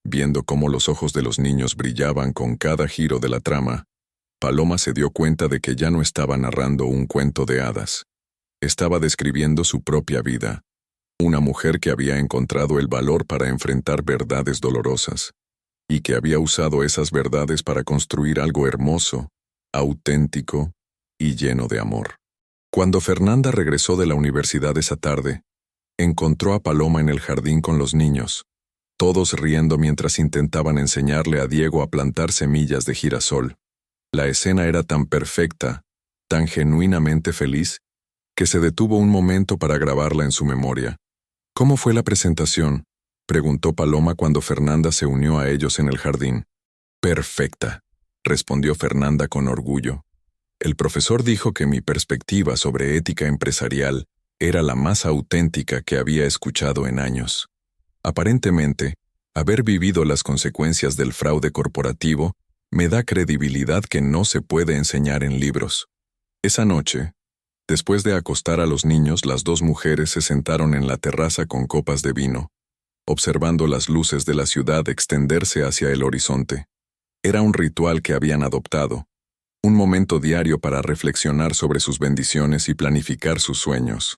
viendo cómo los ojos de los niños brillaban con cada giro de la trama, Paloma se dio cuenta de que ya no estaba narrando un cuento de hadas. Estaba describiendo su propia vida, una mujer que había encontrado el valor para enfrentar verdades dolorosas, y que había usado esas verdades para construir algo hermoso, auténtico y lleno de amor. Cuando Fernanda regresó de la universidad esa tarde, encontró a Paloma en el jardín con los niños, todos riendo mientras intentaban enseñarle a Diego a plantar semillas de girasol. La escena era tan perfecta, tan genuinamente feliz, que se detuvo un momento para grabarla en su memoria. ¿Cómo fue la presentación?, preguntó Paloma cuando Fernanda se unió a ellos en el jardín. Perfecta, respondió Fernanda con orgullo. El profesor dijo que mi perspectiva sobre ética empresarial era la más auténtica que había escuchado en años. Aparentemente, haber vivido las consecuencias del fraude corporativo me da credibilidad que no se puede enseñar en libros. Esa noche, después de acostar a los niños, las 2 mujeres se sentaron en la terraza con copas de vino, observando las luces de la ciudad extenderse hacia el horizonte. Era un ritual que habían adoptado, un momento diario para reflexionar sobre sus bendiciones y planificar sus sueños.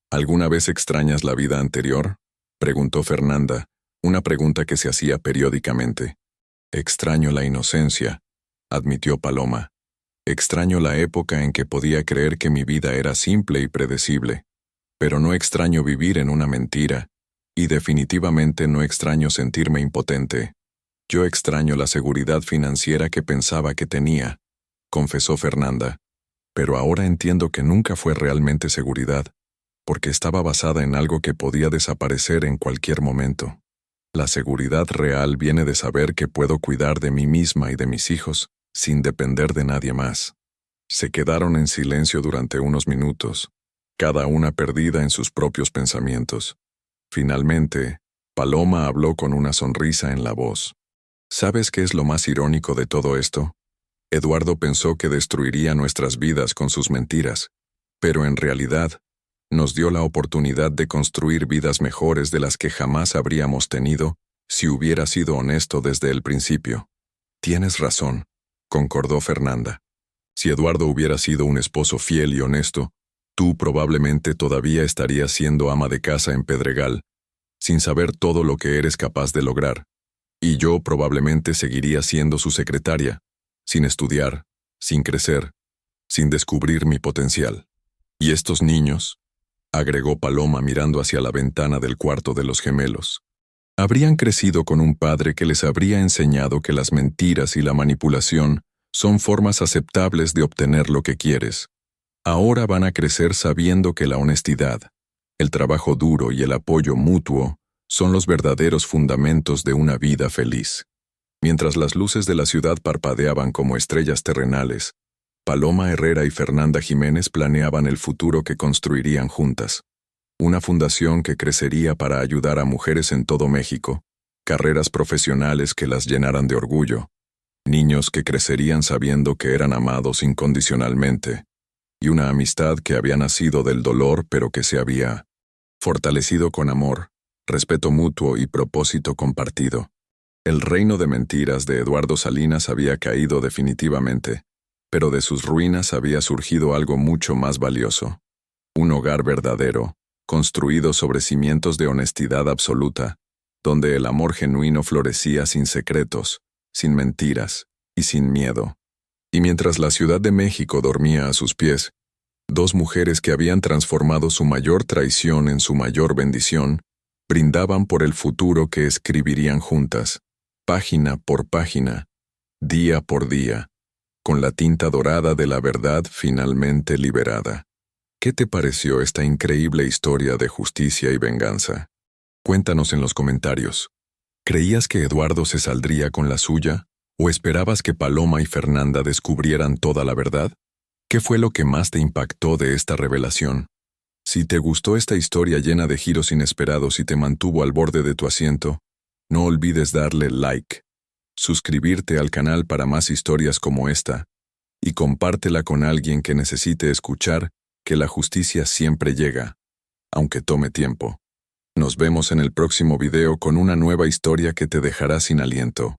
¿Alguna vez extrañas la vida anterior?, preguntó Fernanda, Una pregunta que se hacía periódicamente. Extraño la inocencia, admitió Paloma. Extraño la época en que podía creer que mi vida era simple y predecible. Pero no extraño vivir en una mentira, y definitivamente no extraño sentirme impotente. Yo extraño la seguridad financiera que pensaba que tenía, confesó Fernanda. Pero ahora entiendo que nunca fue realmente seguridad, porque estaba basada en algo que podía desaparecer en cualquier momento. La seguridad real viene de saber que puedo cuidar de mí misma y de mis hijos, sin depender de nadie más. Se quedaron en silencio durante unos minutos, cada una perdida en sus propios pensamientos. Finalmente, Paloma habló con una sonrisa en la voz. ¿Sabes qué es lo más irónico de todo esto? Eduardo pensó que destruiría nuestras vidas con sus mentiras, pero en realidad, nos dio la oportunidad de construir vidas mejores de las que jamás habríamos tenido si hubiera sido honesto desde el principio. Tienes razón, concordó Fernanda. Si Eduardo hubiera sido un esposo fiel y honesto, tú probablemente todavía estarías siendo ama de casa en Pedregal, sin saber todo lo que eres capaz de lograr, y yo probablemente seguiría siendo su secretaria, sin estudiar, sin crecer, sin descubrir mi potencial. ¿Y estos niños?, agregó Paloma mirando hacia la ventana del cuarto de los gemelos. Habrían crecido con un padre que les habría enseñado que las mentiras y la manipulación son formas aceptables de obtener lo que quieres. Ahora van a crecer sabiendo que la honestidad, el trabajo duro y el apoyo mutuo son los verdaderos fundamentos de una vida feliz. Mientras las luces de la ciudad parpadeaban como estrellas terrenales, Paloma Herrera y Fernanda Jiménez planeaban el futuro que construirían juntas. Una fundación que crecería para ayudar a mujeres en todo México, carreras profesionales que las llenaran de orgullo, niños que crecerían sabiendo que eran amados incondicionalmente, y una amistad que había nacido del dolor pero que se había fortalecido con amor, respeto mutuo y propósito compartido. El reino de mentiras de Eduardo Salinas había caído definitivamente, pero de sus ruinas había surgido algo mucho más valioso. Un hogar verdadero, construido sobre cimientos de honestidad absoluta, donde el amor genuino florecía sin secretos, sin mentiras y sin miedo. Y mientras la Ciudad de México dormía a sus pies, dos mujeres que habían transformado su mayor traición en su mayor bendición, brindaban por el futuro que escribirían juntas, página por página, día por día, con la tinta dorada de la verdad finalmente liberada. ¿Qué te pareció esta increíble historia de justicia y venganza? Cuéntanos en los comentarios. ¿Creías que Eduardo se saldría con la suya? ¿O esperabas que Paloma y Fernanda descubrieran toda la verdad? ¿Qué fue lo que más te impactó de esta revelación? Si te gustó esta historia llena de giros inesperados y te mantuvo al borde de tu asiento, no olvides darle like, suscribirte al canal para más historias como esta, y compártela con alguien que necesite escuchar que la justicia siempre llega, aunque tome tiempo. Nos vemos en el próximo video con una nueva historia que te dejará sin aliento.